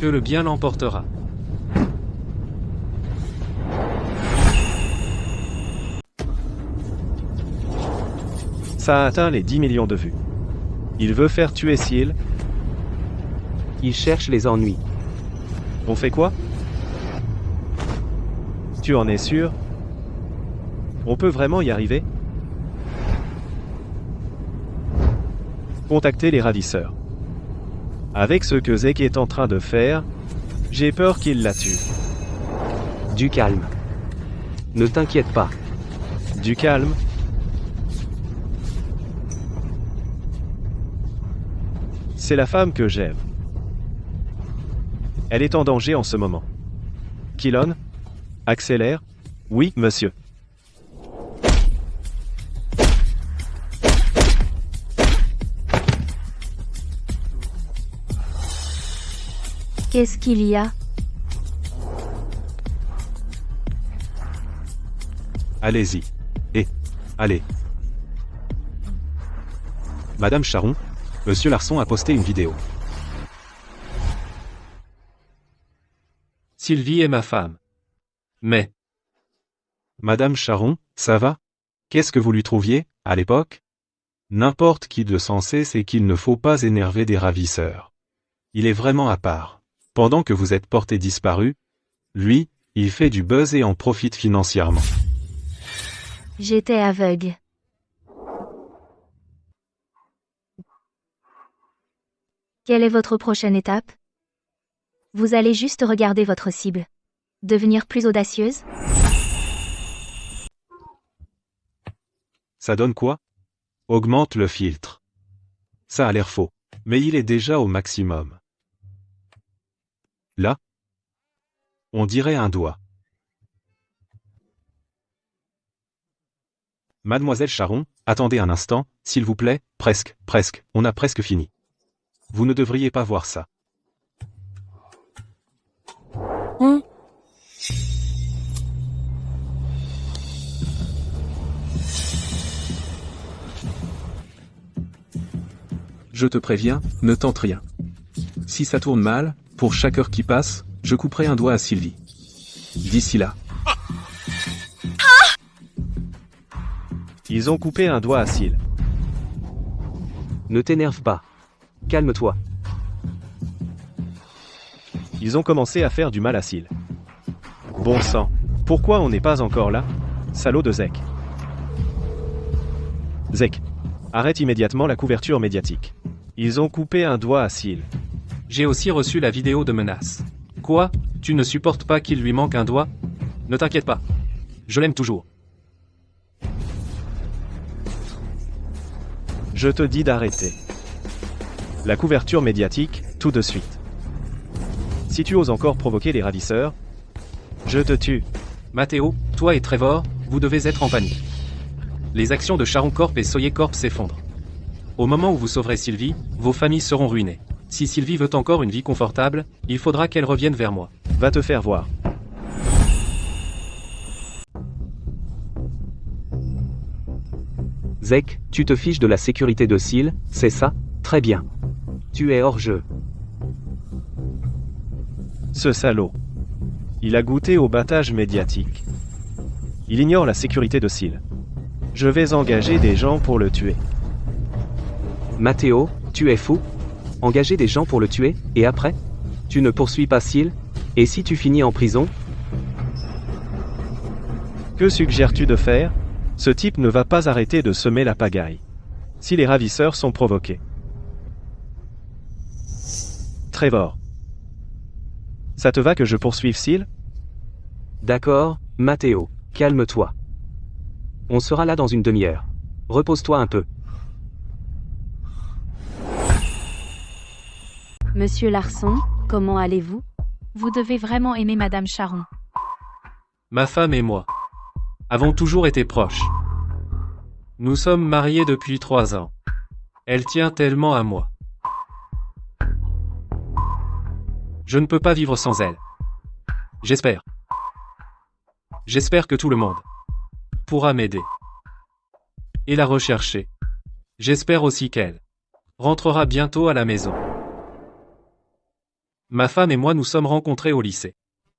[SPEAKER 2] que le bien l'emportera.
[SPEAKER 9] Ça a atteint les 10 millions de vues. Il veut faire tuer Seal.
[SPEAKER 8] Il cherche les ennuis.
[SPEAKER 9] On fait quoi? Tu en es sûr? On peut vraiment y arriver? Contactez les ravisseurs. Avec ce que Zek est en train de faire, j'ai peur qu'il la tue.
[SPEAKER 8] Du calme. Ne t'inquiète pas.
[SPEAKER 9] Du calme. C'est la femme que j'aime. Elle est en danger en ce moment. Killon? Accélère? Oui, monsieur.
[SPEAKER 1] Qu'est-ce qu'il y a?
[SPEAKER 3] Allez-y. Allez. Madame Charon, Monsieur Larson a posté une vidéo.
[SPEAKER 2] Sylvie est ma femme. Mais
[SPEAKER 3] Madame Charon, ça va? Qu'est-ce que vous lui trouviez, à l'époque? N'importe qui de sensé sait qu'il ne faut pas énerver des ravisseurs. Il est vraiment à part. Pendant que vous êtes porté disparu, lui, il fait du buzz et en profite financièrement.
[SPEAKER 1] J'étais aveugle. Quelle est votre prochaine étape? Vous allez juste regarder votre cible. Devenir plus audacieuse?
[SPEAKER 3] Ça donne quoi? Augmente le filtre. Ça a l'air faux, mais il est déjà au maximum. Là, on dirait un doigt. Mademoiselle Charon, attendez un instant, s'il vous plaît, presque, on a presque fini. Vous ne devriez pas voir ça. Je te préviens, ne tente rien. Si ça tourne mal, pour chaque heure qui passe, je couperai un doigt à Sylvie. D'ici là.
[SPEAKER 9] Ils ont coupé un doigt à Seal.
[SPEAKER 8] Ne t'énerve pas. Calme-toi.
[SPEAKER 9] Ils ont commencé à faire du mal à Seal. Bon sang, pourquoi on n'est pas encore là? Salaud de Zek. Zek, arrête immédiatement la couverture médiatique. Ils ont coupé un doigt à Seal.
[SPEAKER 2] j'ai aussi reçu la vidéo de menace. Quoi? Tu ne supportes pas qu'il lui manque un doigt? Ne t'inquiète pas. Je l'aime toujours.
[SPEAKER 9] Je te dis d'arrêter. La couverture médiatique, tout de suite. Si tu oses encore provoquer les ravisseurs, je te tue.
[SPEAKER 2] Matteo, toi et Trevor, vous devez être en panique. Les actions de Sharon Corp et Sawyer Corp s'effondrent. Au moment où vous sauverez Sylvie, vos familles seront ruinées. Si Sylvie veut encore une vie confortable, il faudra qu'elle revienne vers moi.
[SPEAKER 9] Va te faire voir.
[SPEAKER 8] Zek, tu te fiches de la sécurité de Seal, c'est ça? Très bien. Tu es hors jeu.
[SPEAKER 9] Ce salaud. Il a goûté au battage médiatique. Il ignore la sécurité de Seal. Je vais engager des gens pour le tuer.
[SPEAKER 8] Matteo, tu es fou? Engager des gens pour le tuer, et après? Tu ne poursuis pas Seal? Et si tu finis en prison?
[SPEAKER 9] Que suggères-tu de faire? Ce type ne va pas arrêter de semer la pagaille. Si les ravisseurs sont provoqués. Trevor. Ça te va que je poursuive Seal?
[SPEAKER 8] D'accord, Matteo, calme-toi. On sera là dans une demi-heure. Repose-toi un peu.
[SPEAKER 5] Monsieur Larson, comment allez-vous?
[SPEAKER 7] Vous devez vraiment aimer Madame Charon.
[SPEAKER 2] Ma femme et moi avons toujours été proches. Nous sommes mariés depuis 3 ans. Elle tient tellement à moi. Je ne peux pas vivre sans elle. J'espère. J'espère que tout le monde pourra m'aider et la rechercher. J'espère aussi qu'elle rentrera bientôt à la maison. Ma femme et moi nous sommes rencontrés au lycée.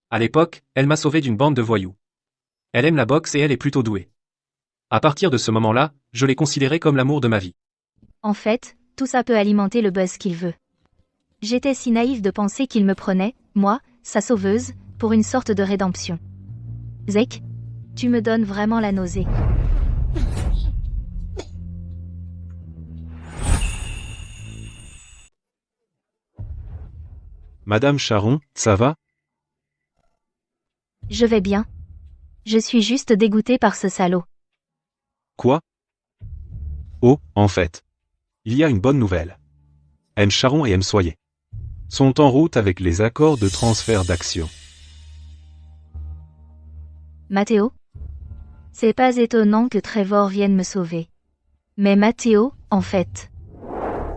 [SPEAKER 2] À l'époque, elle m'a sauvé d'une bande de voyous. Elle aime la boxe et elle est plutôt douée. À partir de ce moment-là, je l'ai considérée comme l'amour de ma vie.
[SPEAKER 1] En fait, tout ça peut alimenter le buzz qu'il veut. J'étais si naïf de penser qu'il me prenait, moi, sa sauveuse, pour une sorte de rédemption. Zek, tu me donnes vraiment la nausée.
[SPEAKER 3] Madame Charon, ça va?
[SPEAKER 1] Je vais bien. Je suis juste dégoûtée par ce salaud.
[SPEAKER 3] Quoi? Oh, en fait. Il y a une bonne nouvelle. M. Charon et M. Soyer sont en route avec les accords de transfert d'actions.
[SPEAKER 1] Matteo? C'est pas étonnant que Trevor vienne me sauver. Mais Matteo, en fait.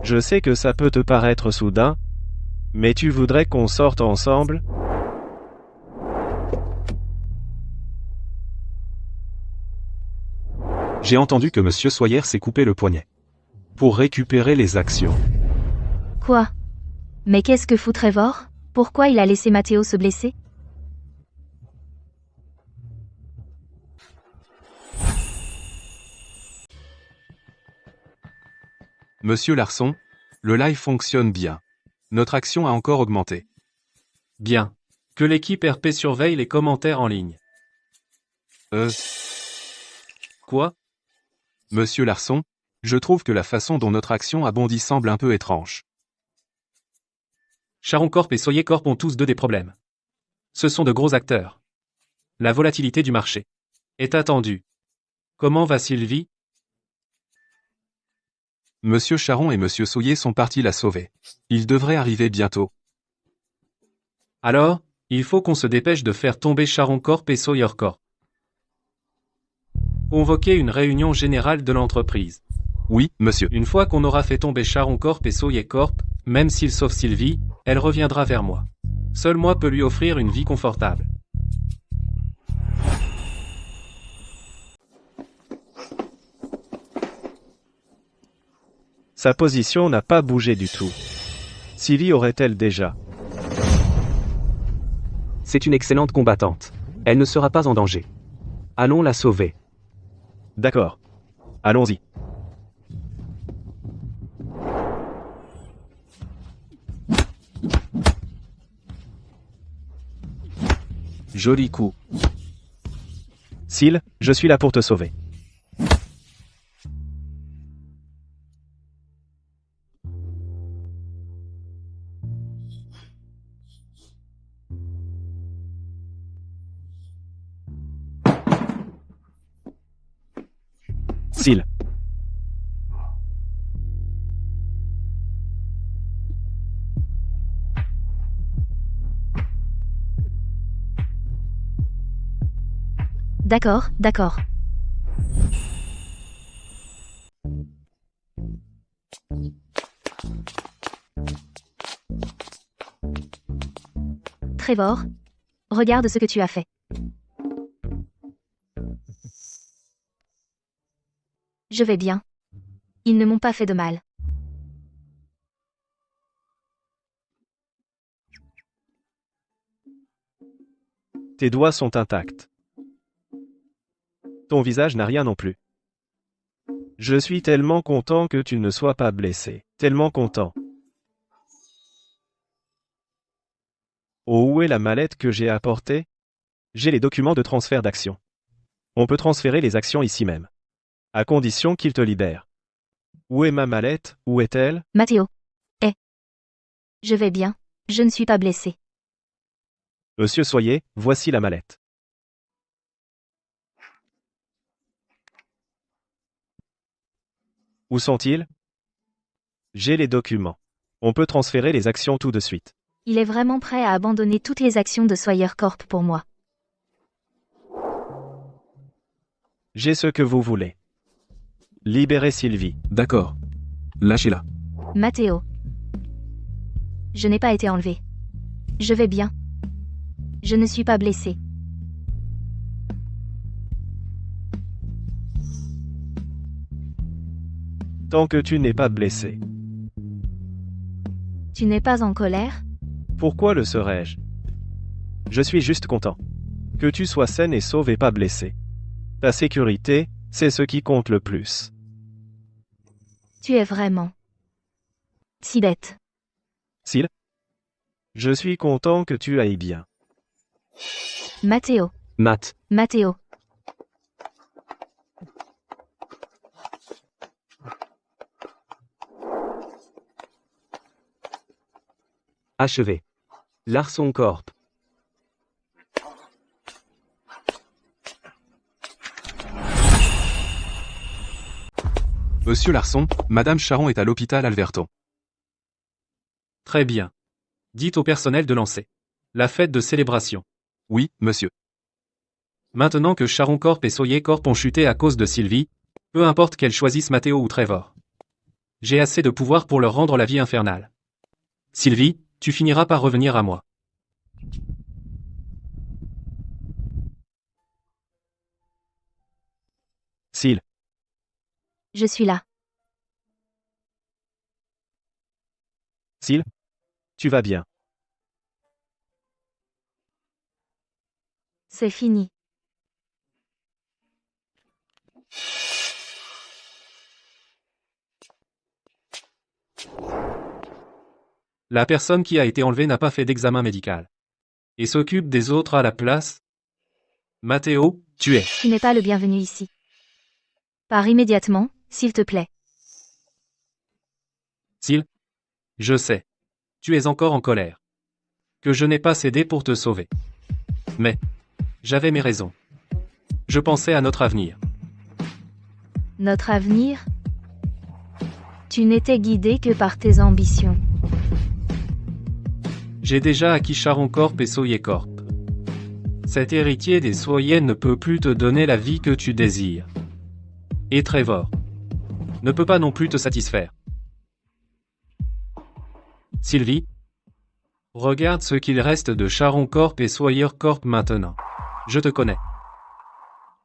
[SPEAKER 9] Je sais que ça peut te paraître soudain, mais tu voudrais qu'on sorte ensemble?
[SPEAKER 3] J'ai entendu que Monsieur Soyer s'est coupé le poignet pour récupérer les actions.
[SPEAKER 1] Quoi? Mais qu'est-ce que fout Trevor? Pourquoi il a laissé Matteo se blesser?
[SPEAKER 3] Monsieur Larson, le live fonctionne bien. Notre action a encore augmenté.
[SPEAKER 2] Bien. Que l'équipe RP surveille les commentaires en ligne. Quoi?
[SPEAKER 3] Monsieur Larson, je trouve que la façon dont notre action a bondi semble un peu étrange.
[SPEAKER 2] Charon Corp et Soyer Corp ont tous deux des problèmes. Ce sont de gros acteurs. La volatilité du marché est attendue. Comment va Sylvie?
[SPEAKER 3] Monsieur Charon et Monsieur Soyer sont partis la sauver. Ils devraient arriver bientôt.
[SPEAKER 2] Alors, il faut qu'on se dépêche de faire tomber Charon Corp et Soyer Corp. Convoquer une réunion générale de l'entreprise.
[SPEAKER 3] Oui, monsieur.
[SPEAKER 2] Une fois qu'on aura fait tomber Charon Corp et Soyer Corp, même s'il sauve Sylvie, elle reviendra vers moi. Seul moi peux lui offrir une vie confortable.
[SPEAKER 9] Sa position n'a pas bougé du tout. Sylvie aurait-elle déjà?
[SPEAKER 8] C'est une excellente combattante. Elle ne sera pas en danger. Allons la sauver.
[SPEAKER 9] D'accord. Allons-y.
[SPEAKER 2] Joli coup.
[SPEAKER 9] Seal, je suis là pour te sauver. Seal.
[SPEAKER 1] D'accord, d'accord. Trevor, regarde ce que tu as fait. Je vais bien. Ils ne m'ont pas fait de mal.
[SPEAKER 9] Tes doigts sont intacts. Ton visage n'a rien non plus. Je suis tellement content que tu ne sois pas blessé. Tellement content. Oh, où est la mallette que j'ai apportée? J'ai les documents de transfert d'actions. On peut transférer les actions ici même. À condition qu'il te libère. Où est ma mallette? Où est-elle?
[SPEAKER 1] Matteo. Je vais bien. Je ne suis pas blessée.
[SPEAKER 9] Monsieur Soyer, voici la mallette. Où sont-ils? J'ai les documents. On peut transférer les actions tout de suite.
[SPEAKER 1] Il est vraiment prêt à abandonner toutes les actions de Sawyer Corp pour moi.
[SPEAKER 9] J'ai ce que vous voulez. Libérez Sylvie.
[SPEAKER 3] D'accord. Lâchez-la.
[SPEAKER 1] Matteo. Je n'ai pas été enlevée. Je vais bien. Je ne suis pas blessée.
[SPEAKER 9] Tant que tu n'es pas blessé.
[SPEAKER 1] Tu n'es pas en colère?
[SPEAKER 9] Pourquoi le serais-je? Je suis juste content. Que tu sois saine et sauve et pas blessée. Ta sécurité, c'est ce qui compte le plus.
[SPEAKER 1] Tu es vraiment si bête.
[SPEAKER 9] Sil? Je suis content que tu ailles bien.
[SPEAKER 1] Matteo.
[SPEAKER 8] Matt,
[SPEAKER 1] Matteo.
[SPEAKER 8] achevé. Larson Corp.
[SPEAKER 3] Monsieur Larson, Madame Charon est à l'hôpital Alverton.
[SPEAKER 2] Très bien. Dites au personnel de lancer la fête de célébration.
[SPEAKER 3] Oui, monsieur.
[SPEAKER 2] Maintenant que Charon Corp et Sawyer Corp ont chuté à cause de Sylvie, peu importe qu'elles choisissent Matteo ou Trevor. J'ai assez de pouvoir pour leur rendre la vie infernale. Sylvie, tu finiras par revenir à moi.
[SPEAKER 9] Sil,
[SPEAKER 1] Je suis là.
[SPEAKER 9] Sil, tu vas bien.
[SPEAKER 1] C'est fini.
[SPEAKER 2] La personne qui a été enlevée n'a pas fait d'examen médical. Et s'occupe des autres à la place. Matteo, tu es.
[SPEAKER 1] Tu n'es pas le bienvenu ici. Pars immédiatement, s'il te plaît.
[SPEAKER 2] Sil, je sais. Tu es encore en colère. Que je n'ai pas cédé pour te sauver. Mais, j'avais mes raisons. Je pensais à notre avenir.
[SPEAKER 1] Notre avenir? Tu n'étais guidé que par tes ambitions.
[SPEAKER 2] J'ai déjà acquis Charon Corp et Sawyer Corp. Cet héritier des Sawyer ne peut plus te donner la vie que tu désires. Et Trevor ne peut pas non plus te satisfaire. Sylvie, regarde ce qu'il reste de Charon Corp et Sawyer Corp maintenant. Je te connais.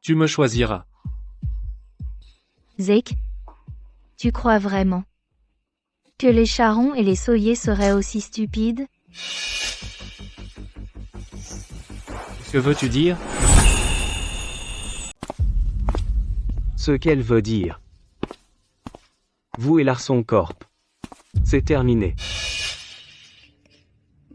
[SPEAKER 2] Tu me choisiras.
[SPEAKER 1] Zeke? Tu crois vraiment que les Charons et les Sawyer seraient aussi stupides?
[SPEAKER 2] Que veux-tu dire?
[SPEAKER 8] Ce qu'elle veut dire. Vous et Larson Corp. C'est terminé.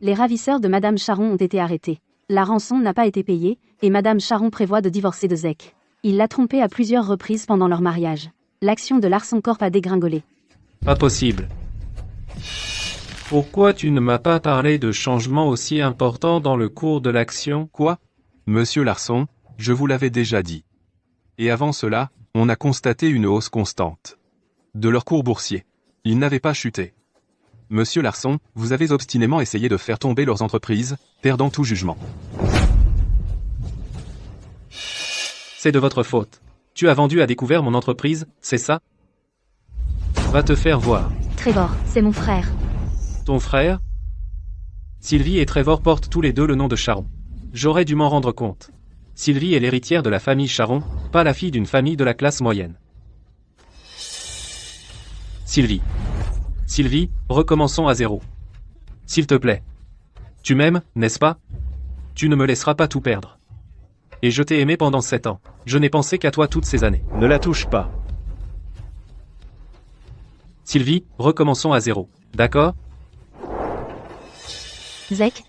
[SPEAKER 5] Les ravisseurs de Madame Charon ont été arrêtés. La rançon n'a pas été payée, et Madame Charon prévoit de divorcer de Zeke. Il l'a trompée à plusieurs reprises pendant leur mariage. L'action de Larson Corp a dégringolé.
[SPEAKER 2] Pas possible. Pourquoi tu ne m'as pas parlé de changements aussi importants dans le cours de l'action?
[SPEAKER 3] Quoi? Monsieur Larson, je vous l'avais déjà dit. Et avant cela, on a constaté une hausse constante de leur cours boursier. Ils n'avaient pas chuté. Monsieur Larson, vous avez obstinément essayé de faire tomber leurs entreprises, perdant tout jugement.
[SPEAKER 2] C'est de votre faute. Tu as vendu à découvert mon entreprise, c'est ça? Va te faire voir.
[SPEAKER 1] Trevor, c'est mon frère.
[SPEAKER 2] Ton frère? Sylvie et Trevor portent tous les deux le nom de Charon. J'aurais dû m'en rendre compte. Sylvie est l'héritière de la famille Charon, pas la fille d'une famille de la classe moyenne. Sylvie. Sylvie, recommençons à zéro. S'il te plaît. Tu m'aimes, n'est-ce pas? Tu ne me laisseras pas tout perdre. Et je t'ai aimé pendant 7 ans. Je n'ai pensé qu'à toi toutes ces années.
[SPEAKER 9] Ne la touche pas.
[SPEAKER 2] Sylvie, recommençons à zéro. D'accord?
[SPEAKER 1] Zeke?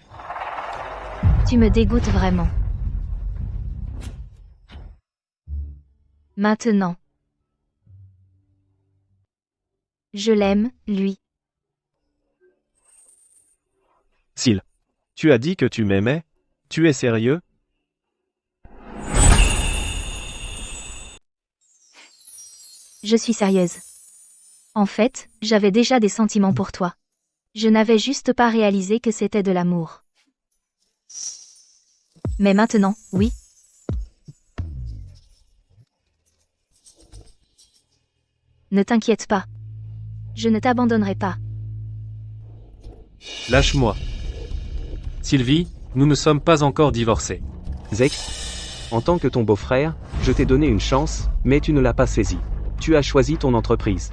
[SPEAKER 1] Tu me dégoûtes vraiment. Maintenant. Je l'aime, lui.
[SPEAKER 9] Tu as dit que tu m'aimais? Tu es sérieux?
[SPEAKER 1] Je suis sérieuse. En fait, j'avais déjà des sentiments pour toi. Je n'avais juste pas réalisé que c'était de l'amour. Mais maintenant, oui. Ne t'inquiète pas. Je ne t'abandonnerai pas.
[SPEAKER 2] Lâche-moi. Sylvie, nous ne sommes pas encore divorcés.
[SPEAKER 8] Zek, en tant que ton beau-frère, je t'ai donné une chance, mais tu ne l'as pas saisie. Tu as choisi ton entreprise.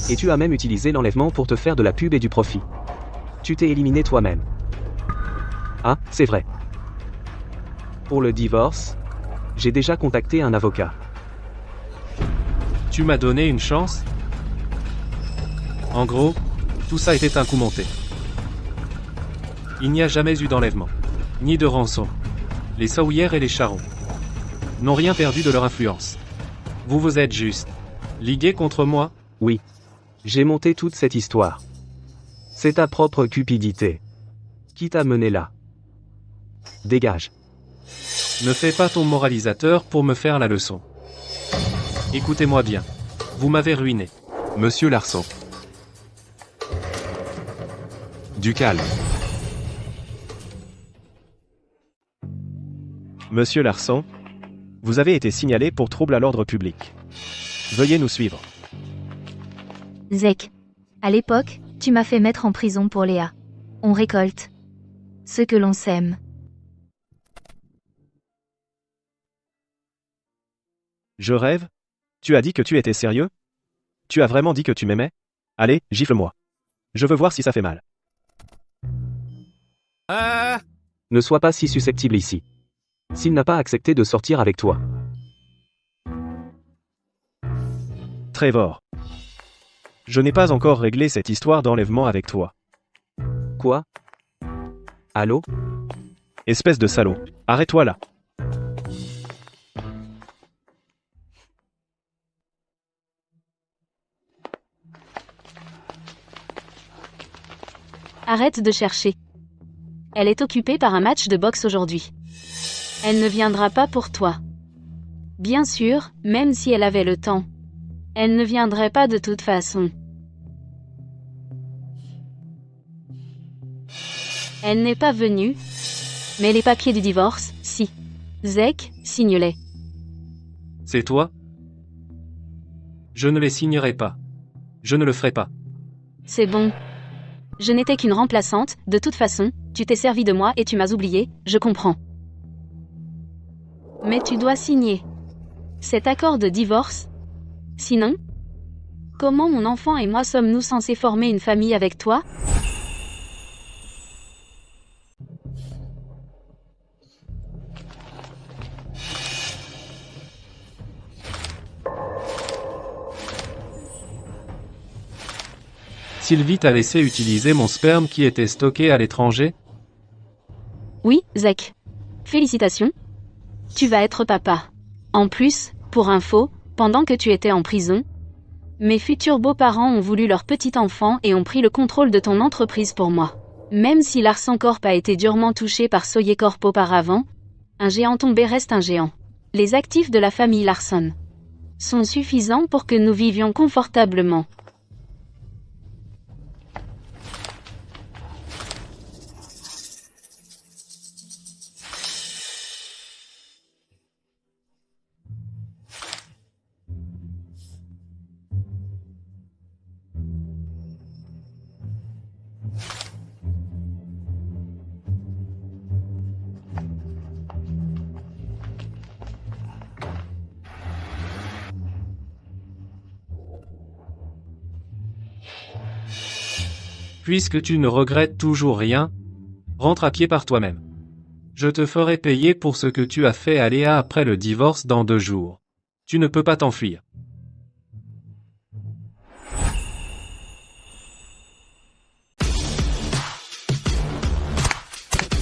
[SPEAKER 8] Et tu as même utilisé l'enlèvement pour te faire de la pub et du profit. Tu t'es éliminé toi-même. Ah, c'est vrai. Pour le divorce, j'ai déjà contacté un avocat.
[SPEAKER 2] Tu m'as donné une chance? En gros, tout ça était un coup monté. Il n'y a jamais eu d'enlèvement, ni de rançon. Les Sawyer et les Charron n'ont rien perdu de leur influence. Vous vous êtes juste ligués contre moi?
[SPEAKER 8] Oui. J'ai monté toute cette histoire. C'est ta propre cupidité qui t'a mené là. Dégage.
[SPEAKER 2] Ne fais pas ton moralisateur pour me faire la leçon. Écoutez-moi bien. Vous m'avez ruiné.
[SPEAKER 3] Monsieur Larson. Du calme.
[SPEAKER 9] Monsieur Larson, vous avez été signalé pour trouble à l'ordre public. Veuillez nous suivre.
[SPEAKER 1] Zek. À l'époque, tu m'as fait mettre en prison pour Léa. On récolte ce que l'on sème.
[SPEAKER 9] Je rêve? Tu as dit que tu étais sérieux? Tu as vraiment dit que tu m'aimais? Allez, gifle-moi. Je veux voir si ça fait mal.
[SPEAKER 8] Ne sois pas si susceptible ici. S'il n'a pas accepté de sortir avec toi.
[SPEAKER 9] Trevor. Je n'ai pas encore réglé cette histoire d'enlèvement avec toi.
[SPEAKER 8] Quoi? Allô?
[SPEAKER 9] Espèce de salaud. Arrête-toi là.
[SPEAKER 4] Arrête de chercher. Elle est occupée par un match de boxe aujourd'hui. Elle ne viendra pas pour toi. Bien sûr, même si elle avait le temps. Elle ne viendrait pas de toute façon. Elle n'est pas venue. Mais les papiers du divorce, si. Zek, signe-les.
[SPEAKER 2] C'est toi? Je ne les signerai pas. Je ne le ferai pas.
[SPEAKER 4] C'est bon. Je n'étais qu'une remplaçante, de toute façon, tu t'es servi de moi et tu m'as oublié, je comprends. Mais tu dois signer cet accord de divorce. Sinon, comment mon enfant et moi sommes-nous censés former une famille avec toi?
[SPEAKER 2] Sylvie t'a laissé utiliser mon sperme qui était stocké à l'étranger?
[SPEAKER 4] Oui, Zek. Félicitations. Tu vas être papa. En plus, pour info, pendant que tu étais en prison, mes futurs beaux-parents ont voulu leur petit enfant et ont pris le contrôle de ton entreprise pour moi. Même si Larson Corp a été durement touché par Sawyer Corp auparavant, un géant tombé reste un géant. Les actifs de la famille Larson sont suffisants pour que nous vivions confortablement.
[SPEAKER 2] Puisque tu ne regrettes toujours rien, rentre à pied par toi-même. Je te ferai payer pour ce que tu as fait à Léa après le divorce dans 2 jours. Tu ne peux pas t'enfuir.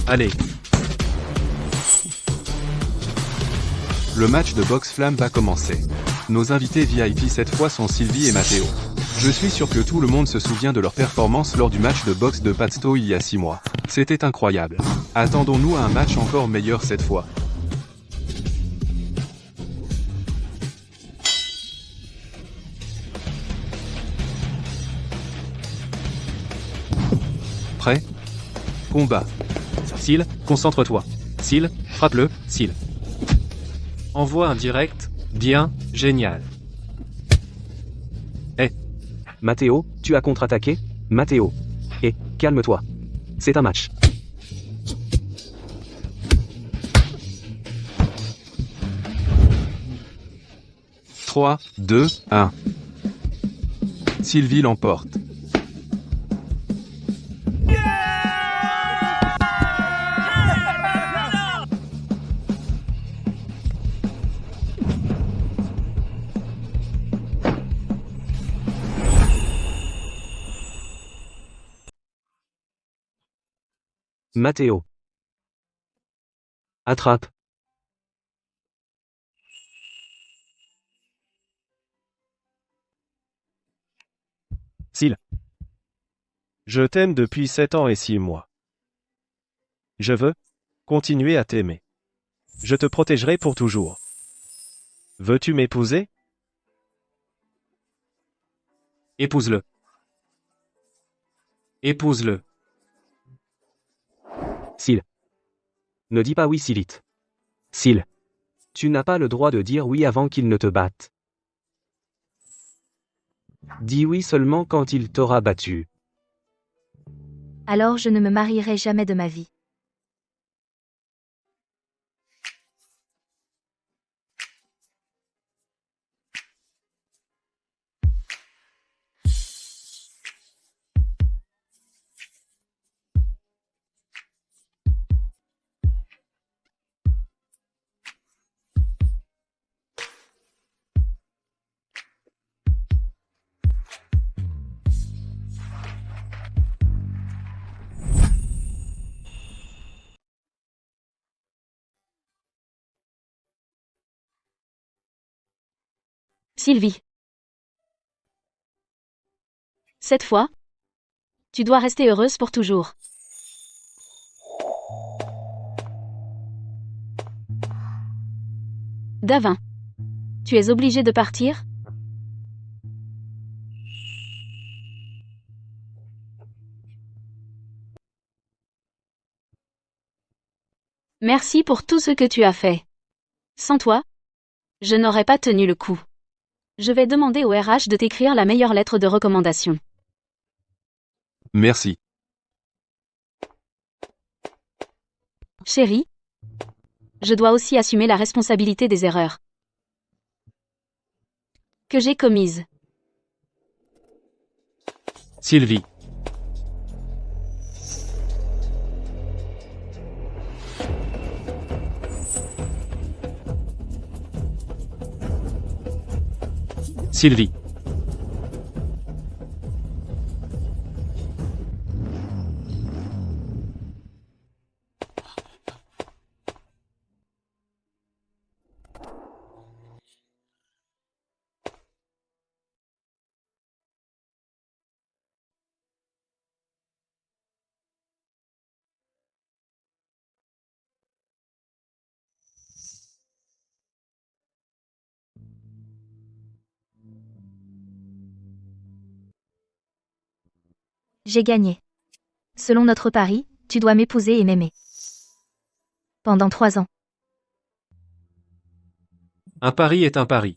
[SPEAKER 2] Allez.
[SPEAKER 3] Le match de boxe flamme va commencer. Nos invités VIP cette fois sont Sylvie et Mathéo. Je suis sûr que tout le monde se souvient de leur performance lors du match de boxe de Patsto il y a 6 mois. C'était incroyable. Attendons-nous à un match encore meilleur cette fois. Prêt? Combat.
[SPEAKER 2] Seal, concentre-toi. Seal, frappe-le, Seal. Envoie un direct, bien, génial.
[SPEAKER 8] Matteo, tu as contre-attaqué? Matteo. Calme-toi. C'est un match. «
[SPEAKER 3] 3, 2, 1. Sylvie l'emporte.
[SPEAKER 8] Matteo. Attrape.
[SPEAKER 9] Seal. Je t'aime depuis 7 ans et 6 mois. Je veux continuer à t'aimer. Je te protégerai pour toujours. Veux-tu m'épouser?
[SPEAKER 2] Épouse-le. Épouse-le.
[SPEAKER 8] Seal. Ne dis pas oui, Silite. Seal. Tu n'as pas le droit de dire oui avant qu'il ne te batte. Dis oui seulement quand il t'aura battu.
[SPEAKER 1] Alors je ne me marierai jamais de ma vie.
[SPEAKER 4] Sylvie. Cette fois, tu dois rester heureuse pour toujours. Davin. Tu es obligé de partir? Merci pour tout ce que tu as fait. Sans toi, je n'aurais pas tenu le coup. Je vais demander au RH de t'écrire la meilleure lettre de recommandation.
[SPEAKER 3] Merci.
[SPEAKER 4] Chérie, je dois aussi assumer la responsabilité des erreurs que j'ai commises.
[SPEAKER 2] Sylvie. Sylvie.
[SPEAKER 1] J'ai gagné. Selon notre pari, tu dois m'épouser et m'aimer. Pendant 3 ans.
[SPEAKER 2] Un pari est un pari.